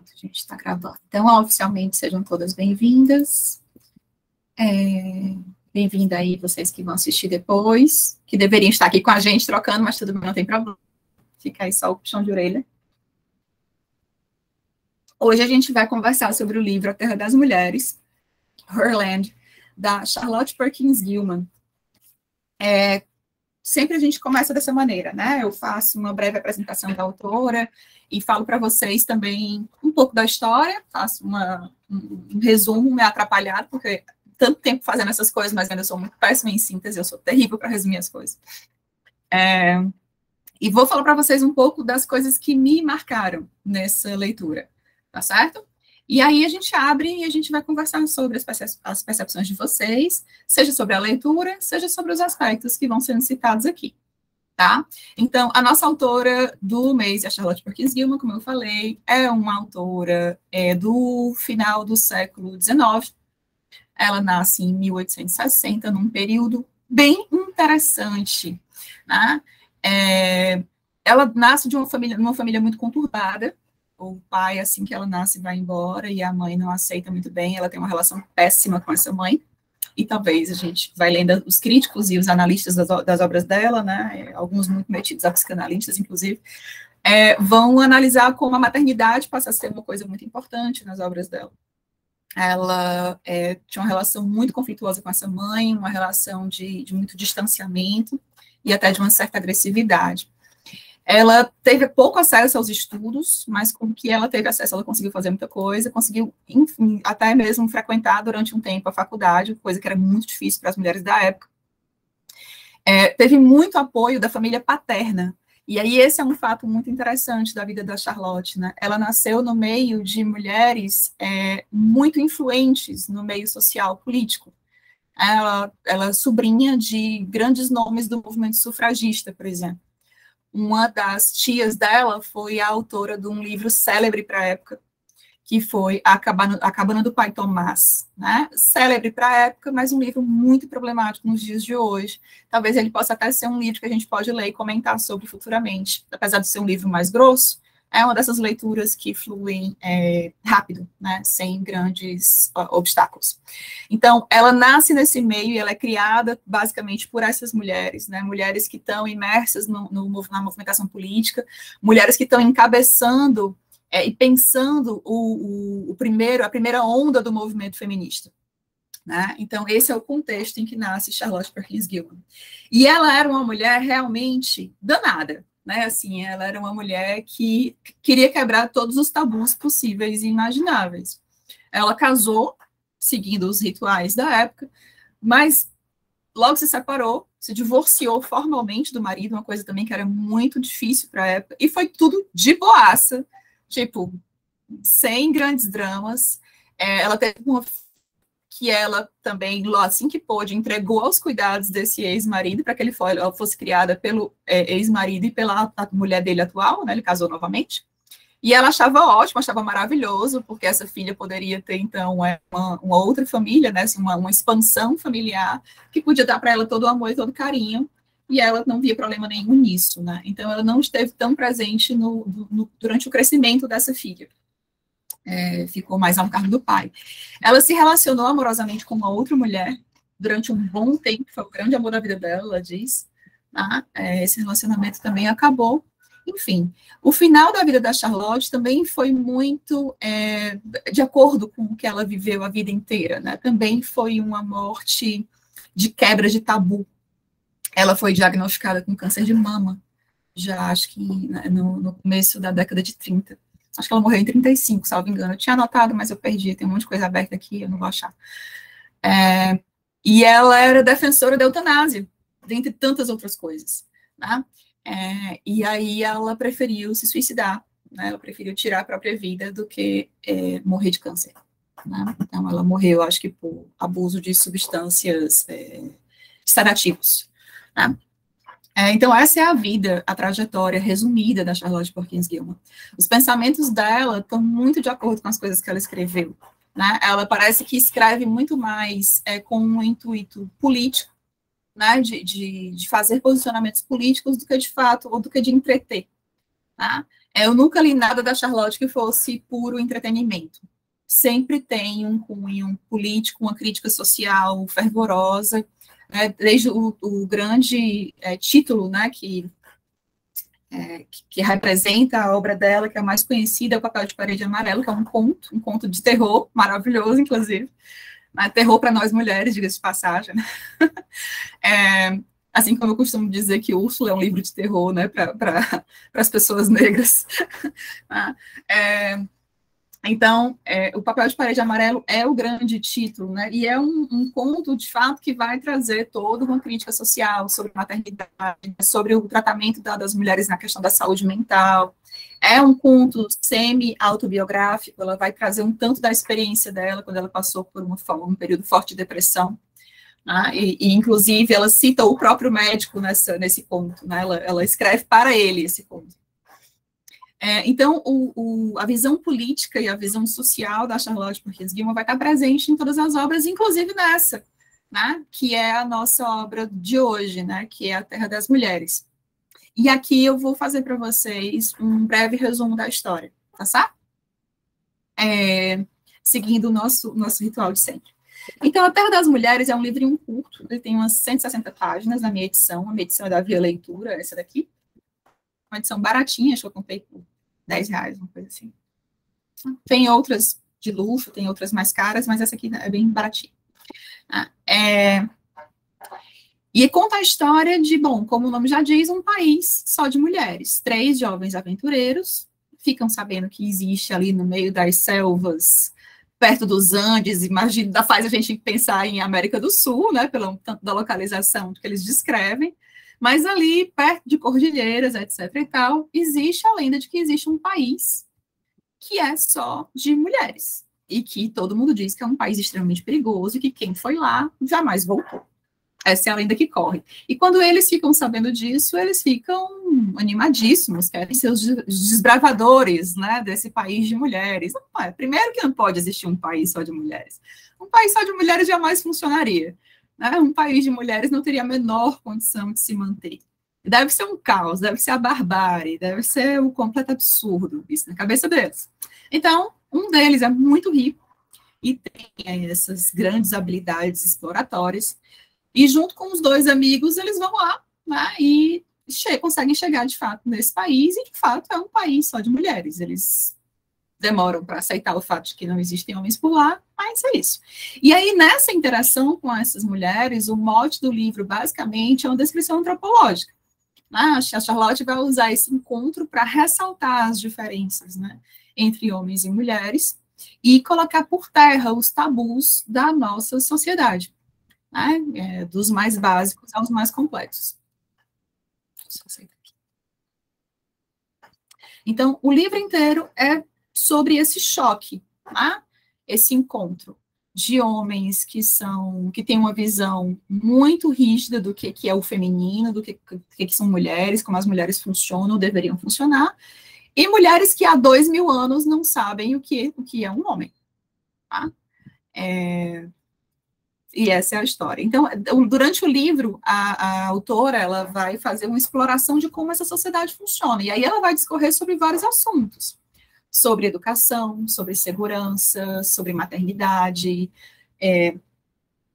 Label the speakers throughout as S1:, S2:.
S1: Pronto, a gente está gravando. Então, oficialmente, sejam todas bem-vindas. Bem-vinda aí vocês que vão assistir depois, que deveriam estar aqui com a gente trocando, mas tudo bem, não tem problema. Fica aí só o puxão de orelha. Hoje a gente vai conversar sobre o livro A Terra das Mulheres, Herland, da Charlotte Perkins Gilman. Sempre a gente começa dessa maneira, né? Eu faço uma breve apresentação da autora e falo para vocês também um pouco da história, faço um resumo meio atrapalhado, porque tanto tempo fazendo essas coisas, mas ainda sou muito péssima em síntese, eu sou terrível para resumir as coisas. E vou falar para vocês um pouco das coisas que me marcaram nessa leitura, tá certo? E aí a gente abre e a gente vai conversar sobre as percepções de vocês, seja sobre a leitura, seja sobre os aspectos que vão sendo citados aqui, tá? Então, a nossa autora do mês é a Charlotte Perkins Gilman, como eu falei, é uma autora do final do século XIX. Ela nasce em 1860, num período bem interessante, né? Ela nasce de uma família muito conturbada. O pai, assim que ela nasce, vai embora, e a mãe não aceita muito bem, ela tem uma relação péssima com essa mãe, e talvez a gente vai lendo os críticos e os analistas das obras dela, né, alguns muito metidos a psicanalistas, inclusive, vão analisar como a maternidade passa a ser uma coisa muito importante nas obras dela. Ela tinha uma relação muito conflituosa com essa mãe, uma relação de muito distanciamento, e até de uma certa agressividade. Ela teve pouco acesso aos estudos, mas com o que ela teve acesso, ela conseguiu fazer muita coisa, conseguiu, enfim, até mesmo frequentar durante um tempo a faculdade, coisa que era muito difícil para as mulheres da época. Teve muito apoio da família paterna, e aí esse é um fato muito interessante da vida da Charlotte, né? Ela nasceu no meio de mulheres muito influentes no meio social político. Ela é sobrinha de grandes nomes do movimento sufragista, por exemplo. Uma das tias dela foi a autora de um livro célebre para a época, que foi A Cabana do Pai Tomás, né? Célebre para a época, mas um livro muito problemático nos dias de hoje. Talvez ele possa até ser um livro que a gente pode ler e comentar sobre futuramente, apesar de ser um livro mais grosso. É uma dessas leituras que fluem rápido, né, sem grandes obstáculos. Então, ela nasce nesse meio e ela é criada basicamente por essas mulheres, né, mulheres que estão imersas na movimentação política, mulheres que estão encabeçando e pensando a primeira onda do movimento feminista. Né? Então, esse é o contexto em que nasce Charlotte Perkins Gilman. E ela era uma mulher realmente danada, né? Assim, ela era uma mulher que queria quebrar todos os tabus possíveis e imagináveis. Ela casou, seguindo os rituais da época, mas logo se separou, se divorciou formalmente do marido, uma coisa também que era muito difícil para a época, e foi tudo de boaça, tipo, sem grandes dramas. Ela teve uma que ela também, assim que pôde, entregou aos cuidados desse ex-marido, para que ela fosse criada pelo ex-marido e pela mulher dele atual, né, ele casou novamente, e ela achava ótimo, achava maravilhoso, porque essa filha poderia ter, então, uma outra família, né, assim, uma expansão familiar, que podia dar para ela todo o amor e todo o carinho, e ela não via problema nenhum nisso, né, então ela não esteve tão presente durante o crescimento dessa filha. Ficou mais ao cargo do pai. Ela se relacionou amorosamente com uma outra mulher durante um bom tempo, foi o grande amor da vida dela, ela diz. Tá? Esse relacionamento também acabou. Enfim, o final da vida da Charlotte também foi muito de acordo com o que ela viveu a vida inteira, né? Também foi uma morte de quebra de tabu. Ela foi diagnosticada com câncer de mama, já acho que no começo da década de 30. Acho que ela morreu em 35, salvo engano. Eu tinha anotado, mas eu perdi. Tem um monte de coisa aberta aqui, eu não vou achar. E ela era defensora da eutanásia, dentre tantas outras coisas. Né? E aí ela preferiu se suicidar, né? Ela preferiu tirar a própria vida do que morrer de câncer. Né? Então, ela morreu, acho que por abuso de substâncias sedativos. Né? Então, essa é a vida, a trajetória resumida da Charlotte Perkins Gilman. Os pensamentos dela estão muito de acordo com as coisas que ela escreveu. Né? Ela parece que escreve muito mais com um intuito político, né? de fazer posicionamentos políticos do que de fato, ou do que de entreter. Tá? Eu nunca li nada da Charlotte que fosse puro entretenimento. Sempre tem um cunho político, uma crítica social fervorosa, né, desde o grande título, né, que representa a obra dela, que é a mais conhecida, é o Papel de Parede Amarelo, que é um conto de terror, maravilhoso, inclusive. Terror para nós mulheres, diga-se de passagem. Né? Assim como eu costumo dizer que Úrsula é um livro de terror, né, para as pessoas negras. Então, o Papel de Parede Amarelo é o grande título, né, e é um conto, de fato, que vai trazer toda uma crítica social sobre maternidade, sobre o tratamento das mulheres na questão da saúde mental. É um conto semi-autobiográfico, ela vai trazer um tanto da experiência dela, quando ela passou por um período forte de depressão, né, e inclusive, ela cita o próprio médico nesse conto, né, ela escreve para ele esse conto. Então, a visão política e a visão social da Charlotte Perkins Gilman vai estar presente em todas as obras, inclusive nessa, né, que é a nossa obra de hoje, né, que é A Terra das Mulheres. E aqui eu vou fazer para vocês um breve resumo da história, tá certo? Seguindo o nosso ritual de sempre. Então, A Terra das Mulheres é um livrinho curto, ele tem umas 160 páginas na minha edição, a minha edição é da Via Leitura, essa daqui, uma edição baratinha, acho que eu comprei por R$10, uma coisa assim. Tem outras de luxo, tem outras mais caras, mas essa aqui é bem baratinha. E conta a história de, bom, como o nome já diz, um país só de mulheres. 3 jovens aventureiros ficam sabendo que existe ali no meio das selvas, perto dos Andes, imagina, faz a gente pensar em América do Sul, né, pelo tanto da localização que eles descrevem, mas ali, perto de cordilheiras, etc. e tal, existe a lenda de que existe um país que é só de mulheres, e que todo mundo diz que é um país extremamente perigoso, e que quem foi lá jamais voltou. Essa é a lenda que corre. E quando eles ficam sabendo disso, eles ficam animadíssimos, querem ser os desbravadores, né, desse país de mulheres. Não, primeiro que não pode existir um país só de mulheres. Um país só de mulheres jamais funcionaria. Né? Um país de mulheres não teria a menor condição de se manter. Deve ser um caos, deve ser a barbárie, deve ser o completo absurdo, isso na cabeça deles. Então, um deles é muito rico e tem essas grandes habilidades exploratórias, e junto com os 2 amigos, eles vão lá, né, e conseguem chegar, de fato, nesse país, e, de fato, é um país só de mulheres. Eles demoram para aceitar o fato de que não existem homens por lá, mas é isso. E aí, nessa interação com essas mulheres, o mote do livro, basicamente, é uma descrição antropológica. A Charlotte vai usar esse encontro para ressaltar as diferenças, né, entre homens e mulheres, e colocar por terra os tabus da nossa sociedade. Né, dos mais básicos aos mais complexos. Então, o livro inteiro é sobre esse choque, né? Esse encontro de homens que têm uma visão muito rígida do que é o feminino, do que são mulheres, como as mulheres funcionam, deveriam funcionar, e mulheres que há 2000 anos não sabem o que é um homem. Tá? E essa é a história. Então, durante o livro, a autora ela vai fazer uma exploração de como essa sociedade funciona. E aí ela vai discorrer sobre vários assuntos. Sobre educação, sobre segurança, sobre maternidade,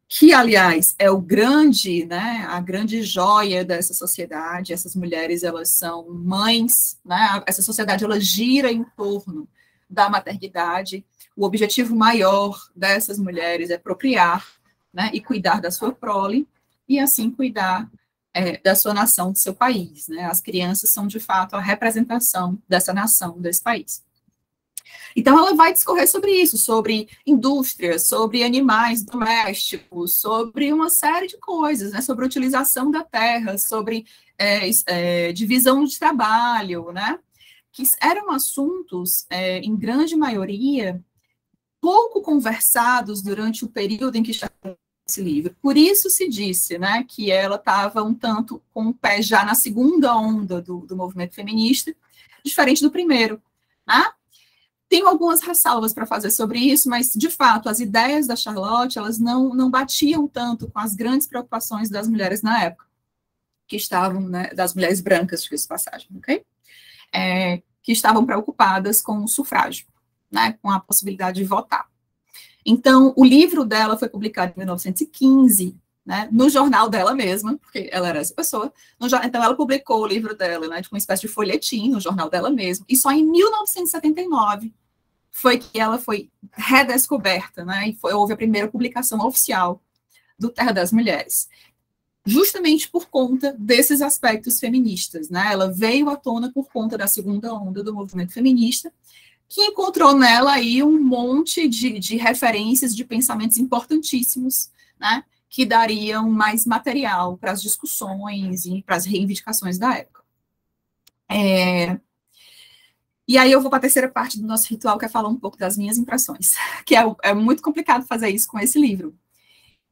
S1: que, aliás, é o grande, né, a grande joia dessa sociedade. Essas mulheres, elas são mães, né, essa sociedade, ela gira em torno da maternidade. O objetivo maior dessas mulheres é procriar, né, e cuidar da sua prole, e assim cuidar da sua nação, do seu país. Né? As crianças são, de fato, a representação dessa nação, desse país. Então, ela vai discorrer sobre isso, sobre indústria, sobre animais domésticos, sobre uma série de coisas, né? Sobre a utilização da terra, sobre divisão de trabalho, né? Que eram assuntos, em grande maioria, pouco conversados durante o período em que estava esse livro. Por isso se disse, né, que ela estava um tanto com o pé já na segunda onda do movimento feminista, diferente do primeiro. Né? Tenho algumas ressalvas para fazer sobre isso, mas, de fato, as ideias da Charlotte, elas não batiam tanto com as grandes preocupações das mulheres na época, que estavam, né, das mulheres brancas, de passagem, ok? que estavam preocupadas com o sufrágio, né, com a possibilidade de votar. Então, o livro dela foi publicado em 1915, né, no jornal dela mesma, porque ela era essa pessoa. Então, ela publicou o livro dela, né, de uma espécie de folhetim no jornal dela mesma, e só em 1979 foi que ela foi redescoberta, né, e houve a primeira publicação oficial do Terra das Mulheres, justamente por conta desses aspectos feministas, né, ela veio à tona por conta da segunda onda do movimento feminista, que encontrou nela aí um monte de referências, de pensamentos importantíssimos, né, que dariam mais material para as discussões e para as reivindicações da época. E aí eu vou para a terceira parte do nosso ritual, que é falar um pouco das minhas impressões, que é muito complicado fazer isso com esse livro.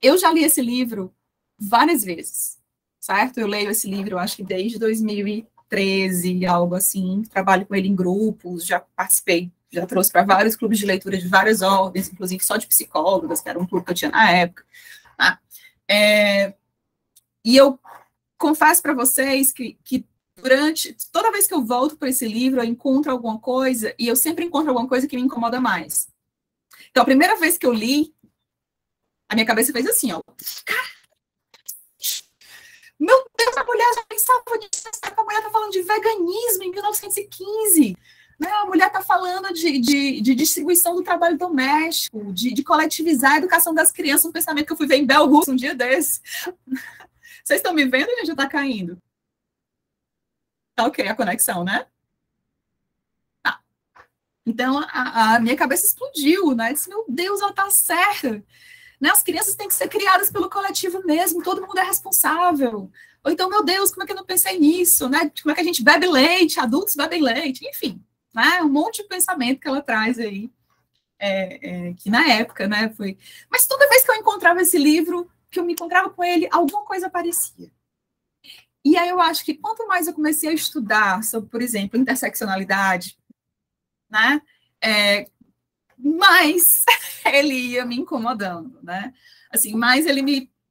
S1: Eu já li esse livro várias vezes, certo? Eu leio esse livro, acho que desde 2013, algo assim, trabalho com ele em grupos, já participei, já trouxe para vários clubes de leitura de várias ordens, inclusive só de psicólogas, que era um clube que eu tinha na época, tá? E eu confesso para vocês que toda vez que eu volto para esse livro, eu encontro alguma coisa, e eu sempre encontro alguma coisa que me incomoda mais. Então, a primeira vez que eu li, a minha cabeça fez assim, ó. Meu Deus, a mulher já pensava nisso, a mulher está falando de veganismo em 1915. Né? A mulher está falando de distribuição do trabalho doméstico, de coletivizar a educação das crianças, um pensamento que eu fui ver em Bell Hooks um dia desse. Vocês estão me vendo, gente? Já está caindo. Tá ok a conexão, né? Tá. Então, a minha cabeça explodiu, né? Eu disse, meu Deus, ela está certa. Né? As crianças têm que ser criadas pelo coletivo mesmo, todo mundo é responsável. Ou então, meu Deus, como é que eu não pensei nisso? Né? Como é que a gente bebe leite, adultos bebem leite, enfim. Né? Um monte de pensamento que ela traz aí, que na época, né, foi... Mas toda vez que eu encontrava esse livro, que eu me encontrava com ele, alguma coisa aparecia. E aí eu acho que quanto mais eu comecei a estudar sobre, por exemplo, interseccionalidade, né, mais ele ia me incomodando, né? Assim, mais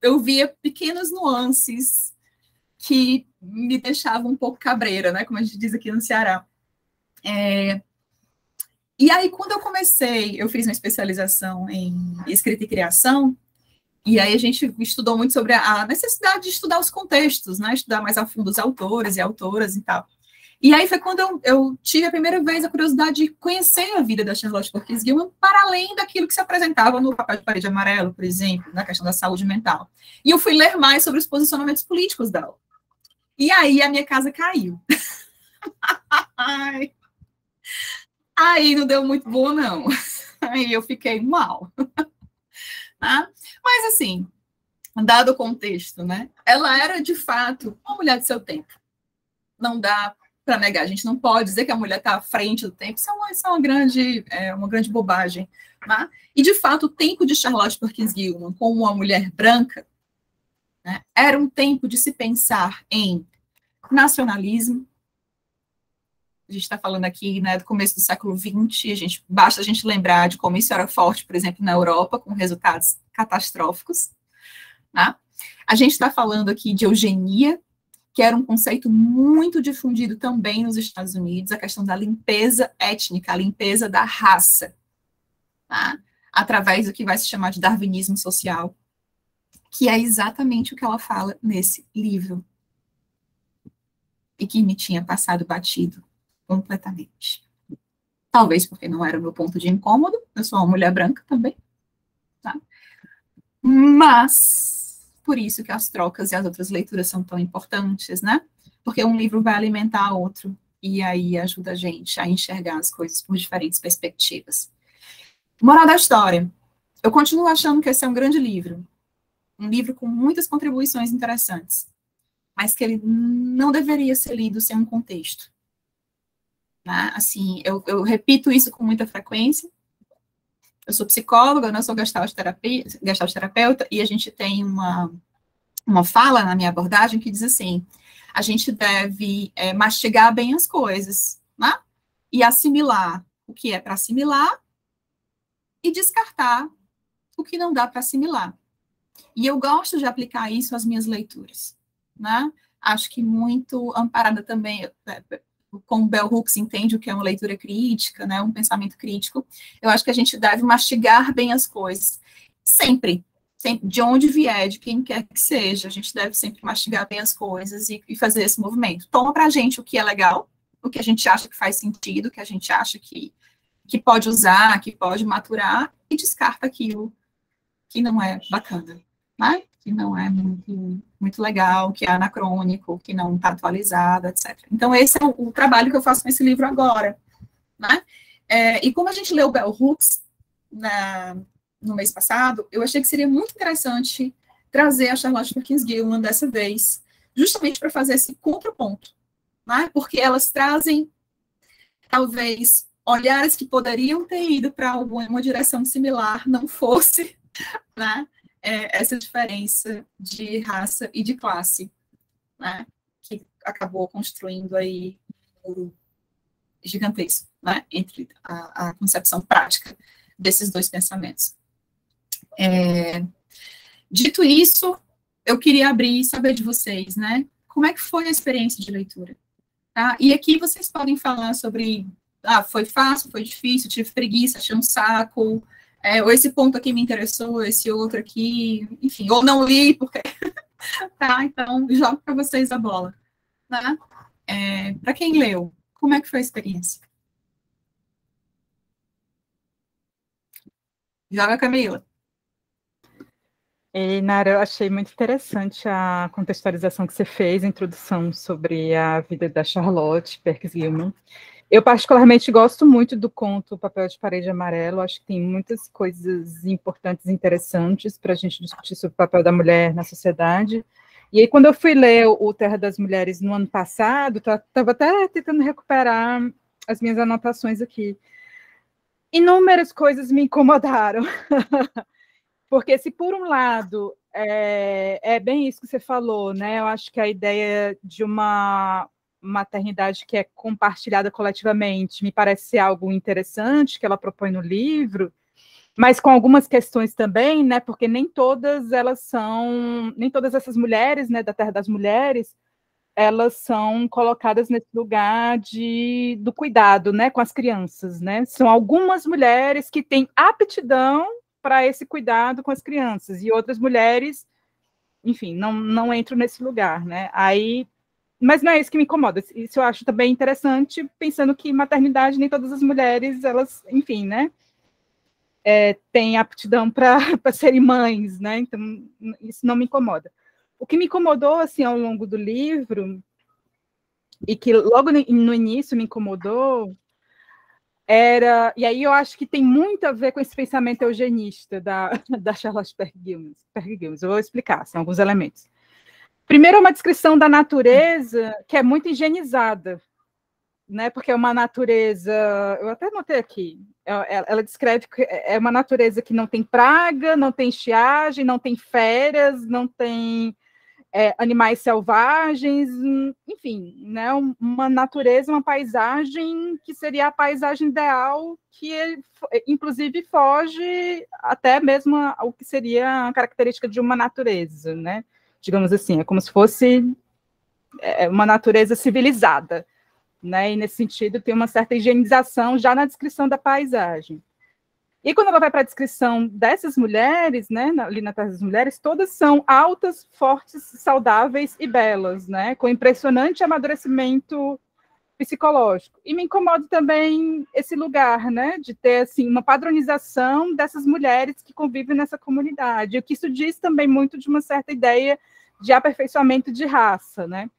S1: eu via pequenas nuances que me deixavam um pouco cabreira, né? Como a gente diz aqui no Ceará. E aí, quando eu fiz uma especialização em escrita e criação, e aí a gente estudou muito sobre a necessidade de estudar os contextos, né? Estudar mais a fundo os autores e autoras e tal. E aí foi quando eu tive a primeira vez a curiosidade de conhecer a vida da Charlotte Perkins Gilman para além daquilo que se apresentava no Papel de Parede Amarelo, por exemplo, na questão da saúde mental. E eu fui ler mais sobre os posicionamentos políticos dela. E aí a minha casa caiu. Aí não deu muito bom, não. Aí eu fiquei mal. Tá? Mas assim, dado o contexto, né? Ela era, de fato, uma mulher de seu tempo. Não dá para negar, a gente não pode dizer que a mulher está à frente do tempo, isso é uma grande bobagem. Tá? E, de fato, o tempo de Charlotte Perkins Gilman como uma mulher branca, né, era um tempo de se pensar em nacionalismo. A gente está falando aqui, né, do começo do século XX, basta a gente lembrar de como isso era forte, por exemplo, na Europa, com resultados catastróficos. Tá? A gente está falando aqui de eugenia, que era um conceito muito difundido também nos Estados Unidos, a questão da limpeza étnica, a limpeza da raça, tá? Através do que vai se chamar de darwinismo social, que é exatamente o que ela fala nesse livro, e que me tinha passado batido completamente. Talvez porque não era o meu ponto de incômodo, eu sou uma mulher branca também, tá? Mas por isso que as trocas e as outras leituras são tão importantes, né? Porque um livro vai alimentar outro, e aí ajuda a gente a enxergar as coisas por diferentes perspectivas. Moral da história. Eu continuo achando que esse é um grande livro. Um livro com muitas contribuições interessantes, mas que ele não deveria ser lido sem um contexto. Né? Assim, eu repito isso com muita frequência. Eu sou psicóloga, eu não sou gestalterapeuta, e a gente tem uma fala na minha abordagem que diz assim, a gente deve mastigar bem as coisas, né? E assimilar o que é para assimilar e descartar o que não dá para assimilar. E eu gosto de aplicar isso às minhas leituras, né? Acho que muito amparada também como Bell Hooks entende o que é uma leitura crítica, né, um pensamento crítico, eu acho que a gente deve mastigar bem as coisas. Sempre, de onde vier, de quem quer que seja, a gente deve sempre mastigar bem as coisas e fazer esse movimento. Toma para a gente o que é legal, o que a gente acha que faz sentido, o que a gente acha que pode usar, que pode maturar, e descarta aquilo que não é bacana, né? Que não é muito legal, que é anacrônico, que não está atualizado, etc. Então, esse é o trabalho que eu faço nesse livro agora, né? E como a gente leu Bell Hooks no mês passado, eu achei que seria muito interessante trazer a Charlotte Perkins Gilman dessa vez, justamente para fazer esse contraponto, né? Porque elas trazem, talvez, olhares que poderiam ter ido para uma direção similar, não fosse, né? Essa diferença de raça e de classe, né? Que acabou construindo aí um gigantesco, né? Entre a concepção prática desses dois pensamentos. Dito isso, eu queria abrir e saber de vocês, né? Como é que foi a experiência de leitura? Tá? E aqui vocês podem falar sobre, foi fácil, foi difícil, tive preguiça, achei um saco, ou esse ponto aqui me interessou, esse outro aqui, enfim, ou não li, porque... tá, então, jogo para vocês a bola. Tá? Para quem leu, como é que foi a experiência? Joga, Camila.
S2: Nara, eu achei muito interessante a contextualização que você fez, a introdução sobre a vida da Charlotte Perkins Gilman. Eu particularmente gosto muito do conto Papel de Parede Amarelo, acho que tem muitas coisas importantes e interessantes para a gente discutir sobre o papel da mulher na sociedade. E aí, quando eu fui ler o Terra das Mulheres no ano passado, estava até tentando recuperar as minhas anotações aqui. Inúmeras coisas me incomodaram. Porque se, por um lado, é bem isso que você falou, né? Eu acho que a ideia de uma maternidade que é compartilhada coletivamente me parece ser algo interessante que ela propõe no livro, mas com algumas questões também, né? Porque nem todas essas mulheres, né, da Terra das Mulheres, elas são colocadas nesse lugar do cuidado, né, com as crianças, né? São algumas mulheres que têm aptidão para esse cuidado com as crianças, e outras mulheres, enfim, não entram nesse lugar, né? Mas não é isso que me incomoda, isso eu acho também interessante, pensando que maternidade, nem todas as mulheres, elas, enfim, né, têm aptidão para serem mães, né? Então, isso não me incomoda. O que me incomodou, assim, ao longo do livro, e que logo no início me incomodou, e aí eu acho que tem muito a ver com esse pensamento eugenista da Charlotte Perkins Gilman. Eu vou explicar, assim, alguns elementos. Primeiro, é uma descrição da natureza que é muito higienizada, né? Porque é uma natureza, eu até notei aqui, ela descreve que é uma natureza que não tem praga, não tem estiagem, não tem férias, não tem animais selvagens, enfim, né, uma natureza, uma paisagem que seria a paisagem ideal, que inclusive foge até mesmo ao que seria a característica de uma natureza, né? Digamos assim, é como se fosse uma natureza civilizada, né? E nesse sentido tem uma certa higienização já na descrição da paisagem. E quando ela vai para a descrição dessas mulheres, né, ali na Terra das Mulheres, todas são altas, fortes, saudáveis e belas, né, com impressionante amadurecimento psicológico. E me incomoda também esse lugar, né, de ter assim uma padronização dessas mulheres que convivem nessa comunidade. E o que isso diz também muito de uma certa ideia de aperfeiçoamento de raça, né?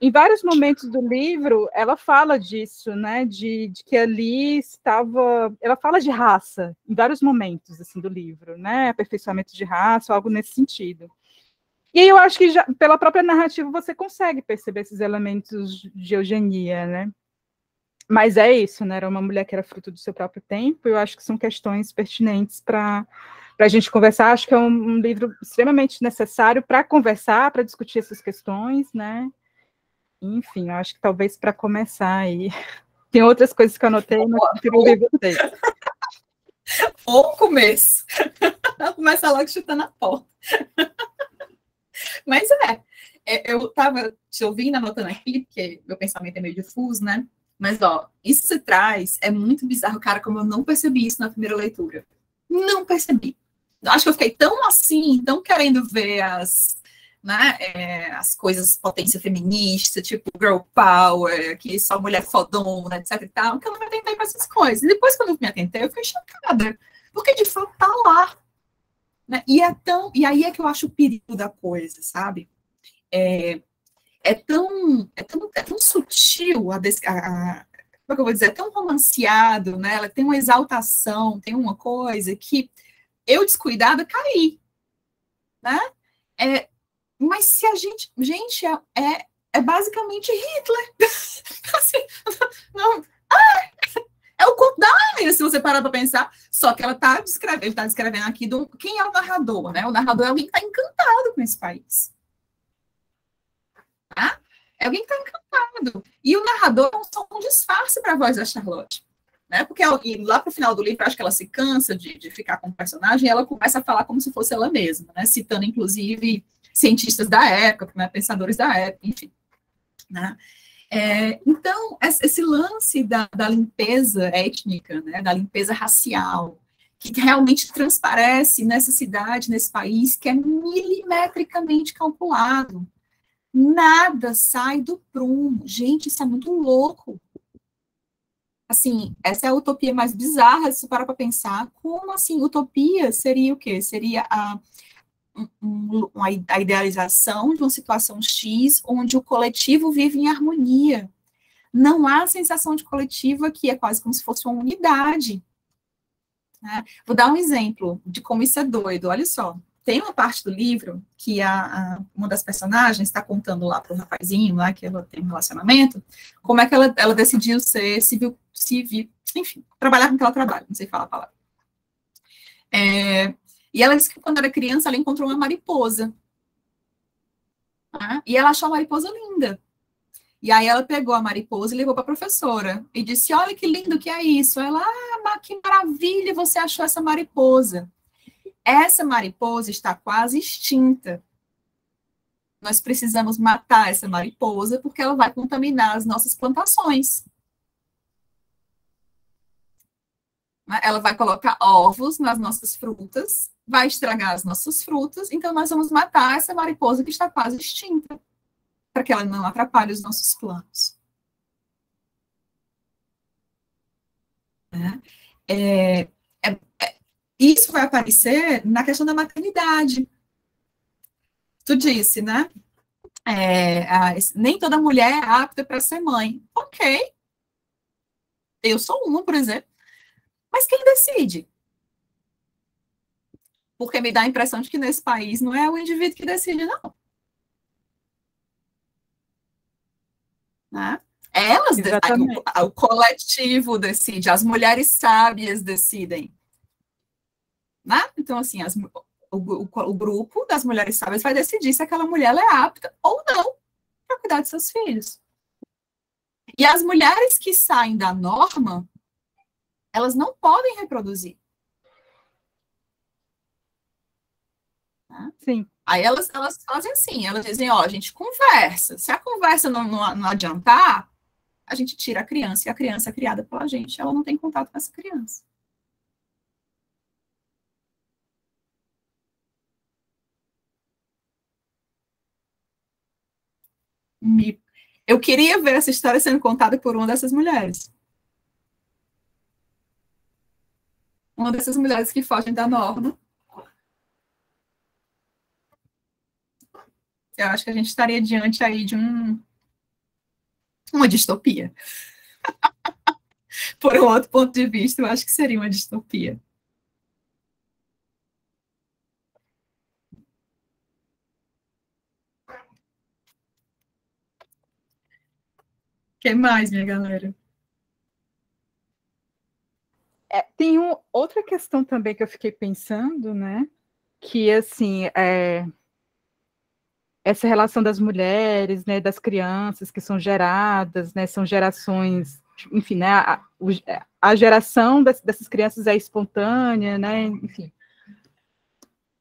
S2: Em vários momentos do livro, ela fala disso, né? De que ali estava... Ela fala de raça, em vários momentos assim, do livro, né? Aperfeiçoamento de raça, algo nesse sentido. E aí eu acho que, já, pela própria narrativa, você consegue perceber esses elementos de eugenia, né? Mas é isso, né? Era uma mulher que era fruto do seu próprio tempo, e eu acho que são questões pertinentes para a gente conversar. Acho que é um livro extremamente necessário para conversar, para discutir essas questões, né? Enfim, eu acho que talvez para começar aí. Tem outras coisas que eu anotei, mas eu queria ouvir vocês.
S1: O começo. Começa logo chutando a porta. Mas Eu estava te ouvindo, anotando aqui, porque meu pensamento é meio difuso, né? Mas, ó, isso que você traz é muito bizarro, cara, como eu não percebi isso na primeira leitura. Não percebi. Acho que eu fiquei tão assim, tão querendo ver né, as coisas potência feminista, tipo girl power, que só mulher fodona, etc e tal, que eu não me atentei para essas coisas. E depois, quando eu me atentei, eu fiquei chocada, porque de fato tá lá. Né? E aí é que eu acho o perigo da coisa, sabe? É tão sutil como é que eu vou dizer, é tão romanceado, né? Ela tem uma exaltação, tem uma coisa que eu, descuidada, caí, né? Mas se a gente, é basicamente Hitler. Assim, não, é o contrário, se você parar para pensar. Só que ela está descrevendo aqui quem é o narrador, né? O narrador é alguém que está encantado com esse país. Tá? É alguém que está encantado. E o narrador é só um disfarce para a voz da Charlotte. Né? Porque lá para o final do livro, acho que ela se cansa de ficar com o personagem e ela começa a falar como se fosse ela mesma, né? Citando, inclusive, cientistas da época, né? Pensadores da época, enfim. Né? Então, esse lance da limpeza étnica, né? Da limpeza racial, que realmente transparece nessa cidade, nesse país, que é milimetricamente calculado. Nada sai do prumo. Gente, isso é muito louco. Assim, essa é a utopia mais bizarra, se parar para pensar. Como assim? Utopia seria o quê? Seria a idealização de uma situação X, onde o coletivo vive em harmonia. Não há sensação de coletivo aqui, é quase como se fosse uma unidade. Né? Vou dar um exemplo de como isso é doido. Olha só, tem uma parte do livro que uma das personagens está contando lá para o rapazinho, lá que ela tem um relacionamento, como é que ela decidiu ser civil, enfim, trabalhar com que ela trabalha, não sei falar a palavra. E ela disse que quando era criança ela encontrou uma mariposa. Tá? E ela achou a mariposa linda. E aí ela pegou a mariposa e levou para a professora. E disse, olha que lindo que é isso. Ela, que maravilha, você achou essa mariposa. Essa mariposa está quase extinta. Nós precisamos matar essa mariposa porque ela vai contaminar as nossas plantações. Ela vai colocar ovos nas nossas frutas, vai estragar as nossas frutas, então nós vamos matar essa mariposa que está quase extinta, para que ela não atrapalhe os nossos planos. Isso vai aparecer na questão da maternidade. Tu disse, né? Nem toda mulher é apta para ser mãe. Ok. Eu sou uma, por exemplo. Mas quem decide? Porque me dá a impressão de que nesse país não é o indivíduo que decide, não. Né? Elas decidem, o coletivo decide, as mulheres sábias decidem. Né? Então, assim, o grupo das mulheres sábias vai decidir se aquela mulher é apta ou não para cuidar de seus filhos. E as mulheres que saem da norma, elas não podem reproduzir.
S2: Né? Sim.
S1: Aí elas fazem assim, elas dizem, ó, a gente conversa. Se a conversa não adiantar, a gente tira a criança, e a criança é criada pela gente, ela não tem contato com essa criança. Eu queria ver essa história sendo contada por uma dessas mulheres. Uma dessas mulheres que fogem da norma. Eu acho que a gente estaria diante aí de uma distopia. Por um outro ponto de vista, eu acho que seria uma distopia. O que mais, minha galera?
S2: Tem outra questão também que eu fiquei pensando, né? Que, assim, essa relação das mulheres, né, das crianças que são geradas, né, são gerações, enfim, né, a geração dessas crianças é espontânea, né, enfim.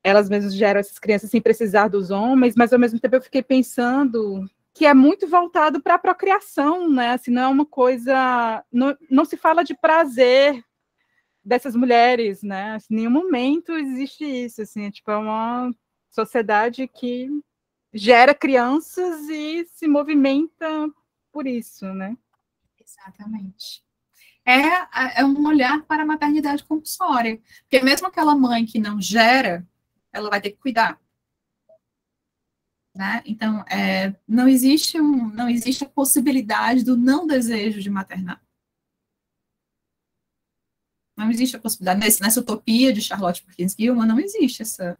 S2: elas mesmas geram essas crianças sem precisar dos homens, mas ao mesmo tempo eu fiquei pensando que é muito voltado para a procriação, né? Assim, não é uma coisa, não se fala de prazer dessas mulheres, né? Assim, em nenhum momento existe isso, assim, tipo, é uma sociedade que gera crianças e se movimenta por isso, né?
S1: Exatamente. É um olhar para a maternidade compulsória, porque mesmo aquela mãe que não gera, ela vai ter que cuidar. Né? Então, não existe a possibilidade do não desejo de maternar. Não existe a possibilidade, nessa utopia de Charlotte Perkins Gilman, não existe essa.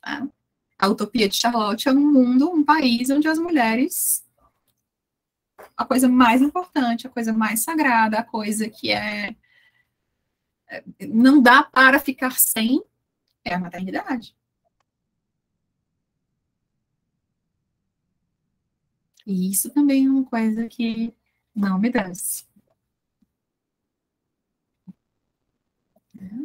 S1: Né? A utopia de Charlotte é um mundo, um país onde as mulheres, a coisa mais importante, a coisa mais sagrada, a coisa que não dá para ficar sem, é a maternidade. E isso também é uma coisa que não me desce.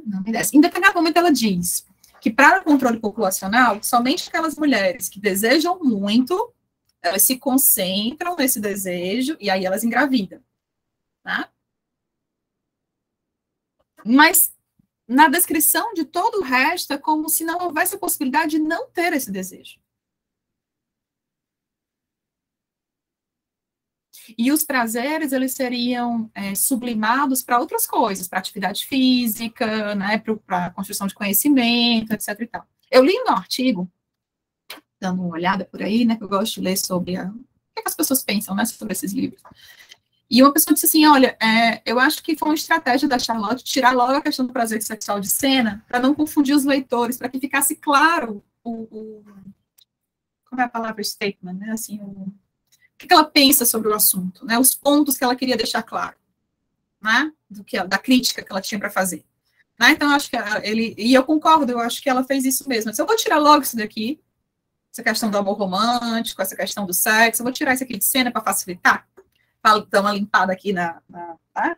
S1: Não me desce. Em determinado momento ela diz que para o controle populacional, somente aquelas mulheres que desejam muito, elas se concentram nesse desejo e aí elas engravidam. Tá? Mas na descrição de todo o resto é como se não houvesse a possibilidade de não ter esse desejo. E os prazeres, eles seriam sublimados para outras coisas, para atividade física, né, para a construção de conhecimento, etc. E tal. Eu li um artigo, dando uma olhada por aí, né, que eu gosto de ler sobre o que as pessoas pensam, né, sobre esses livros. E uma pessoa disse assim, olha, eu acho que foi uma estratégia da Charlotte tirar logo a questão do prazer sexual de cena, para não confundir os leitores, para que ficasse claro como é a palavra statement, né, assim, o que ela pensa sobre o assunto, né, os pontos que ela queria deixar claro, né, da crítica que ela tinha para fazer. Né, então, eu acho que e eu concordo, eu acho que ela fez isso mesmo. Mas eu vou tirar logo isso daqui, essa questão do amor romântico, essa questão do sexo, eu vou tirar isso aqui de cena para facilitar, para dar uma limpada aqui tá?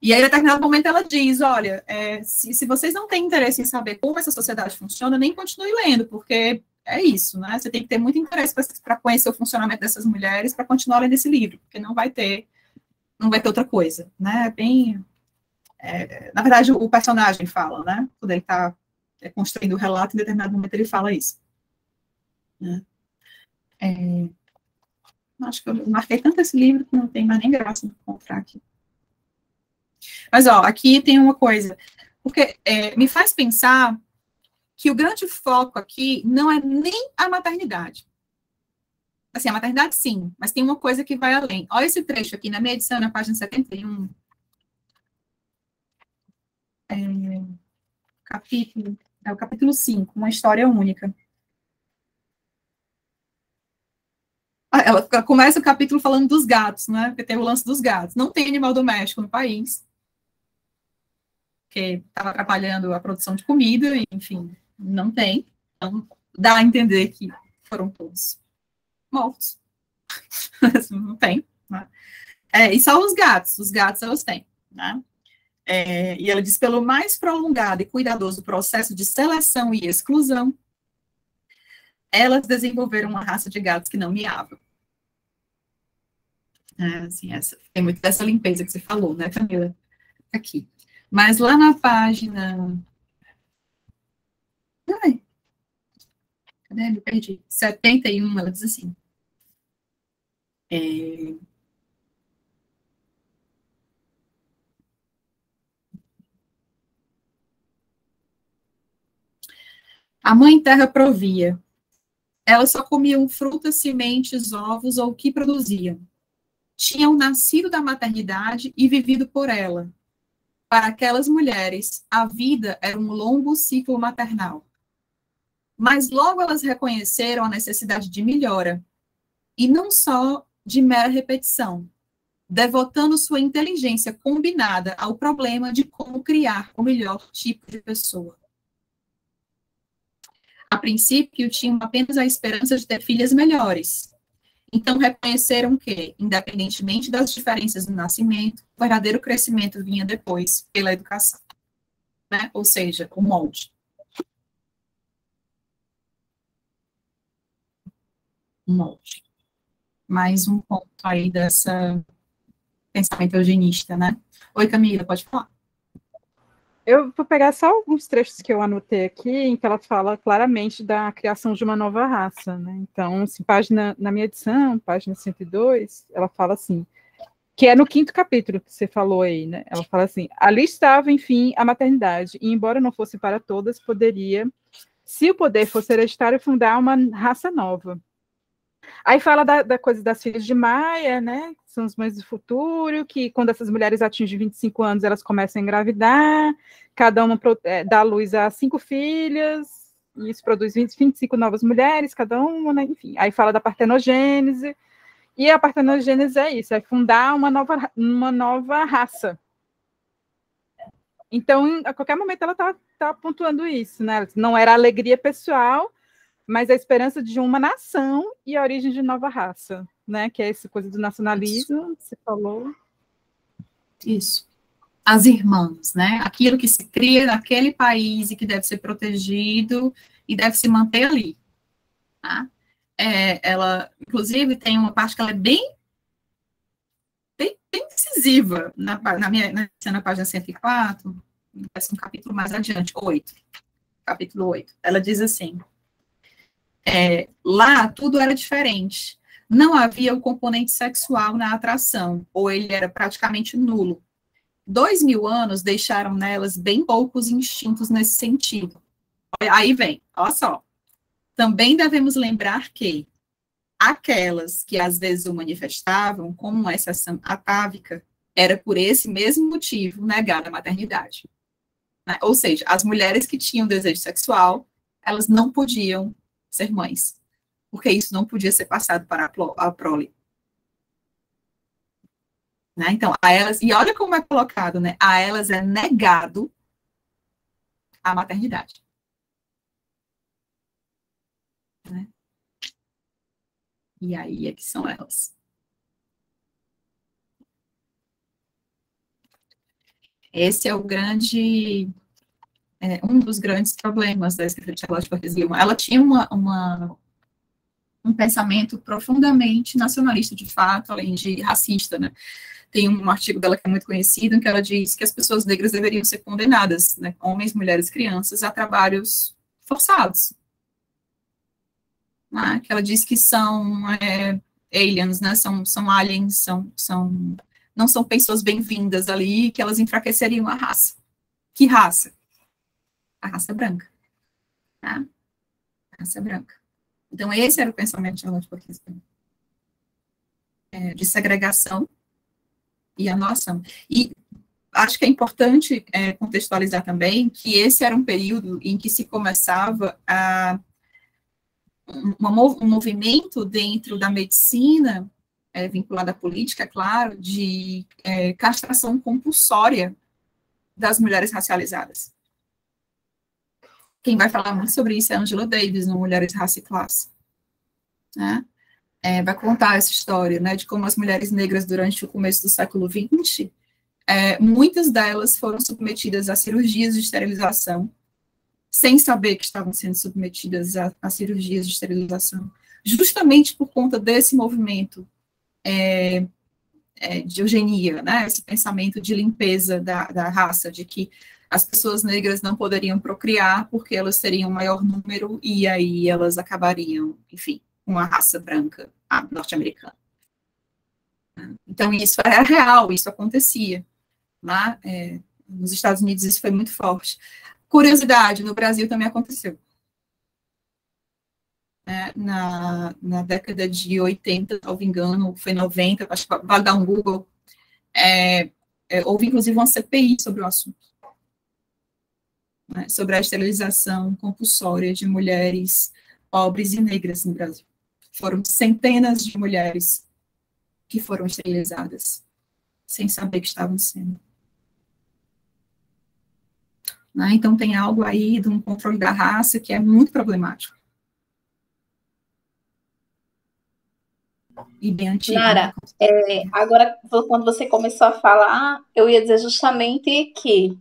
S1: E aí, em determinado momento, ela diz, olha, se vocês não têm interesse em saber como essa sociedade funciona, nem continue lendo, porque é isso, né? Você tem que ter muito interesse para conhecer o funcionamento dessas mulheres, para continuar lendo esse livro, porque não vai ter outra coisa, né? Bem, na verdade, o personagem fala, né? Quando ele está construindo o relato, em determinado momento ele fala isso. Né? Acho que eu marquei tanto esse livro que não tem mais nem graça de encontrar aqui. Mas, ó, aqui tem uma coisa, porque me faz pensar que o grande foco aqui não é nem a maternidade. Assim, a maternidade, sim, mas tem uma coisa que vai além. Olha esse trecho aqui na minha edição, na página 71. É o capítulo 5, uma história única. Ela começa o capítulo falando dos gatos, né? Porque tem o lance dos gatos. Não tem animal doméstico no país, que estava atrapalhando a produção de comida, enfim, não tem. Então, dá a entender que foram todos mortos. Não tem. Né? E só os gatos elas têm. Né? E ela diz, pelo mais prolongado e cuidadoso processo de seleção e exclusão, elas desenvolveram uma raça de gatos que não miavam. Assim, tem muito dessa limpeza que você falou, né, Camila? Aqui. Mas lá na página... Ai, cadê? Me perdi. 71, ela diz assim. A mãe terra provia. Elas só comiam frutas, sementes, ovos ou o que produziam. Tinham nascido da maternidade e vivido por ela. Para aquelas mulheres, a vida era um longo ciclo maternal. Mas logo elas reconheceram a necessidade de melhora, e não só de mera repetição, devotando sua inteligência combinada ao problema de como criar o melhor tipo de pessoa. A princípio, tinham apenas a esperança de ter filhas melhores. Então, reconheceram que, independentemente das diferenças no nascimento, o verdadeiro crescimento vinha depois, pela educação. né? Ou seja, o molde. Um molde. Mais um ponto aí dessa pensamento eugenista, né? Oi, Camila, pode falar.
S2: Eu vou pegar só alguns trechos que eu anotei aqui, em que ela fala claramente da criação de uma nova raça, né? Então, assim, na minha edição, página 102, ela fala assim, que é no 5º capítulo que você falou aí, né? Ela fala assim, ali estava, enfim, a maternidade, e embora não fosse para todas, poderia, se o poder fosse hereditário, fundar uma raça nova. Aí fala da coisa das filhas de Maia, né? Que são as mães do futuro, que quando essas mulheres atingem 25 anos, elas começam a engravidar, cada uma dá à luz a 5 filhas, e isso produz 25 novas mulheres, cada uma, né? Enfim. Aí fala da partenogênese, e a partenogênese é isso, é fundar uma nova raça. Então, a qualquer momento ela tá pontuando isso, né? Não era alegria pessoal, mas a esperança de uma nação e a origem de nova raça, né? Que é essa coisa do nacionalismo, você falou.
S1: Isso. As irmãs, né? Aquilo que se cria naquele país e que deve ser protegido e deve se manter ali. Tá? Ela, inclusive, tem uma parte que ela é bem decisiva na página 104, vai ser um capítulo mais adiante, 8. Capítulo 8. Ela diz assim, lá tudo era diferente. Não havia o componente sexual na atração, ou ele era praticamente nulo. 2000 anos deixaram nelas bem poucos instintos nesse sentido. Aí vem, olha só. Também devemos lembrar que aquelas que às vezes o manifestavam como uma exceção atávica, era por esse mesmo motivo negada a maternidade. Né? Ou seja, as mulheres que tinham desejo sexual, elas não podiam ser mães, porque isso não podia ser passado para a prole. Né? Então, a elas, e olha como é colocado, né? A elas é negado a maternidade. Né? E aí é que são elas. Esse é o grande, um dos grandes problemas da escrita de Charlotte Perkins Gilman. Ela tinha um pensamento profundamente nacionalista, de fato, além de racista, né? Tem um artigo dela que é muito conhecido, em que ela diz que as pessoas negras deveriam ser condenadas, né, homens, mulheres, crianças, a trabalhos forçados. Né? Que ela diz que são aliens, né, são aliens, não são pessoas bem-vindas ali, que elas enfraqueceriam a raça. Que raça? A raça branca. Tá? A raça branca. Então, esse era o pensamento de Charlotte Perkins Gilman. De segregação e anulação. E acho que é importante contextualizar também que esse era um período em que se começava um movimento dentro da medicina, vinculado à política, claro, de castração compulsória das mulheres racializadas. Quem vai falar muito sobre isso é Angela Davis, no Mulheres, Raça e Classe. Né? Vai contar essa história, né, de como as mulheres negras, durante o começo do século XX, muitas delas foram submetidas a cirurgias de esterilização, sem saber que estavam sendo submetidas a cirurgias de esterilização, justamente por conta desse movimento de eugenia, né, esse pensamento de limpeza da raça, de que as pessoas negras não poderiam procriar porque elas teriam maior número e aí elas acabariam, enfim, com a raça branca norte-americana. Então, isso é real, isso acontecia. Lá, nos Estados Unidos isso foi muito forte. Curiosidade, no Brasil também aconteceu. Na década de 80, salvo engano, foi 90, acho que vale dar um Google, houve inclusive uma CPI sobre o assunto, né, sobre a esterilização compulsória de mulheres pobres e negras no Brasil. Foram centenas de mulheres que foram esterilizadas, sem saber que estavam sendo. Né? Então, tem algo aí de um controle da raça que é muito problemático. E bem antigo.
S3: Nara, agora, quando você começou a falar, eu ia dizer justamente que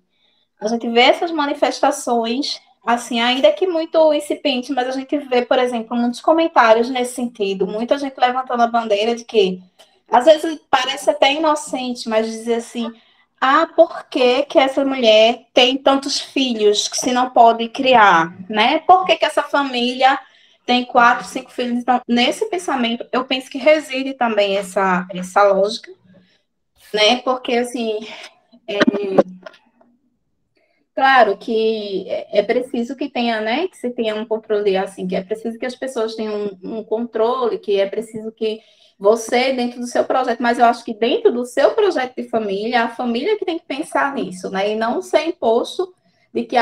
S3: A gente vê essas manifestações, assim, ainda que muito incipiente, mas a gente vê, por exemplo, muitos comentários nesse sentido, muita gente levantando a bandeira de que, às vezes parece até inocente, mas dizer assim, ah, por que que essa mulher tem tantos filhos que se não pode criar, né? Por que que essa família tem 4, 5 filhos? Então, nesse pensamento, eu penso que reside também essa lógica, né? Porque, assim, claro que é preciso que tenha, né, que se tenha um controle assim, que é preciso que as pessoas tenham um controle, que é preciso que você, dentro do seu projeto, mas eu acho que dentro do seu projeto de família, a família que tem que pensar nisso, né, e não ser imposto de que,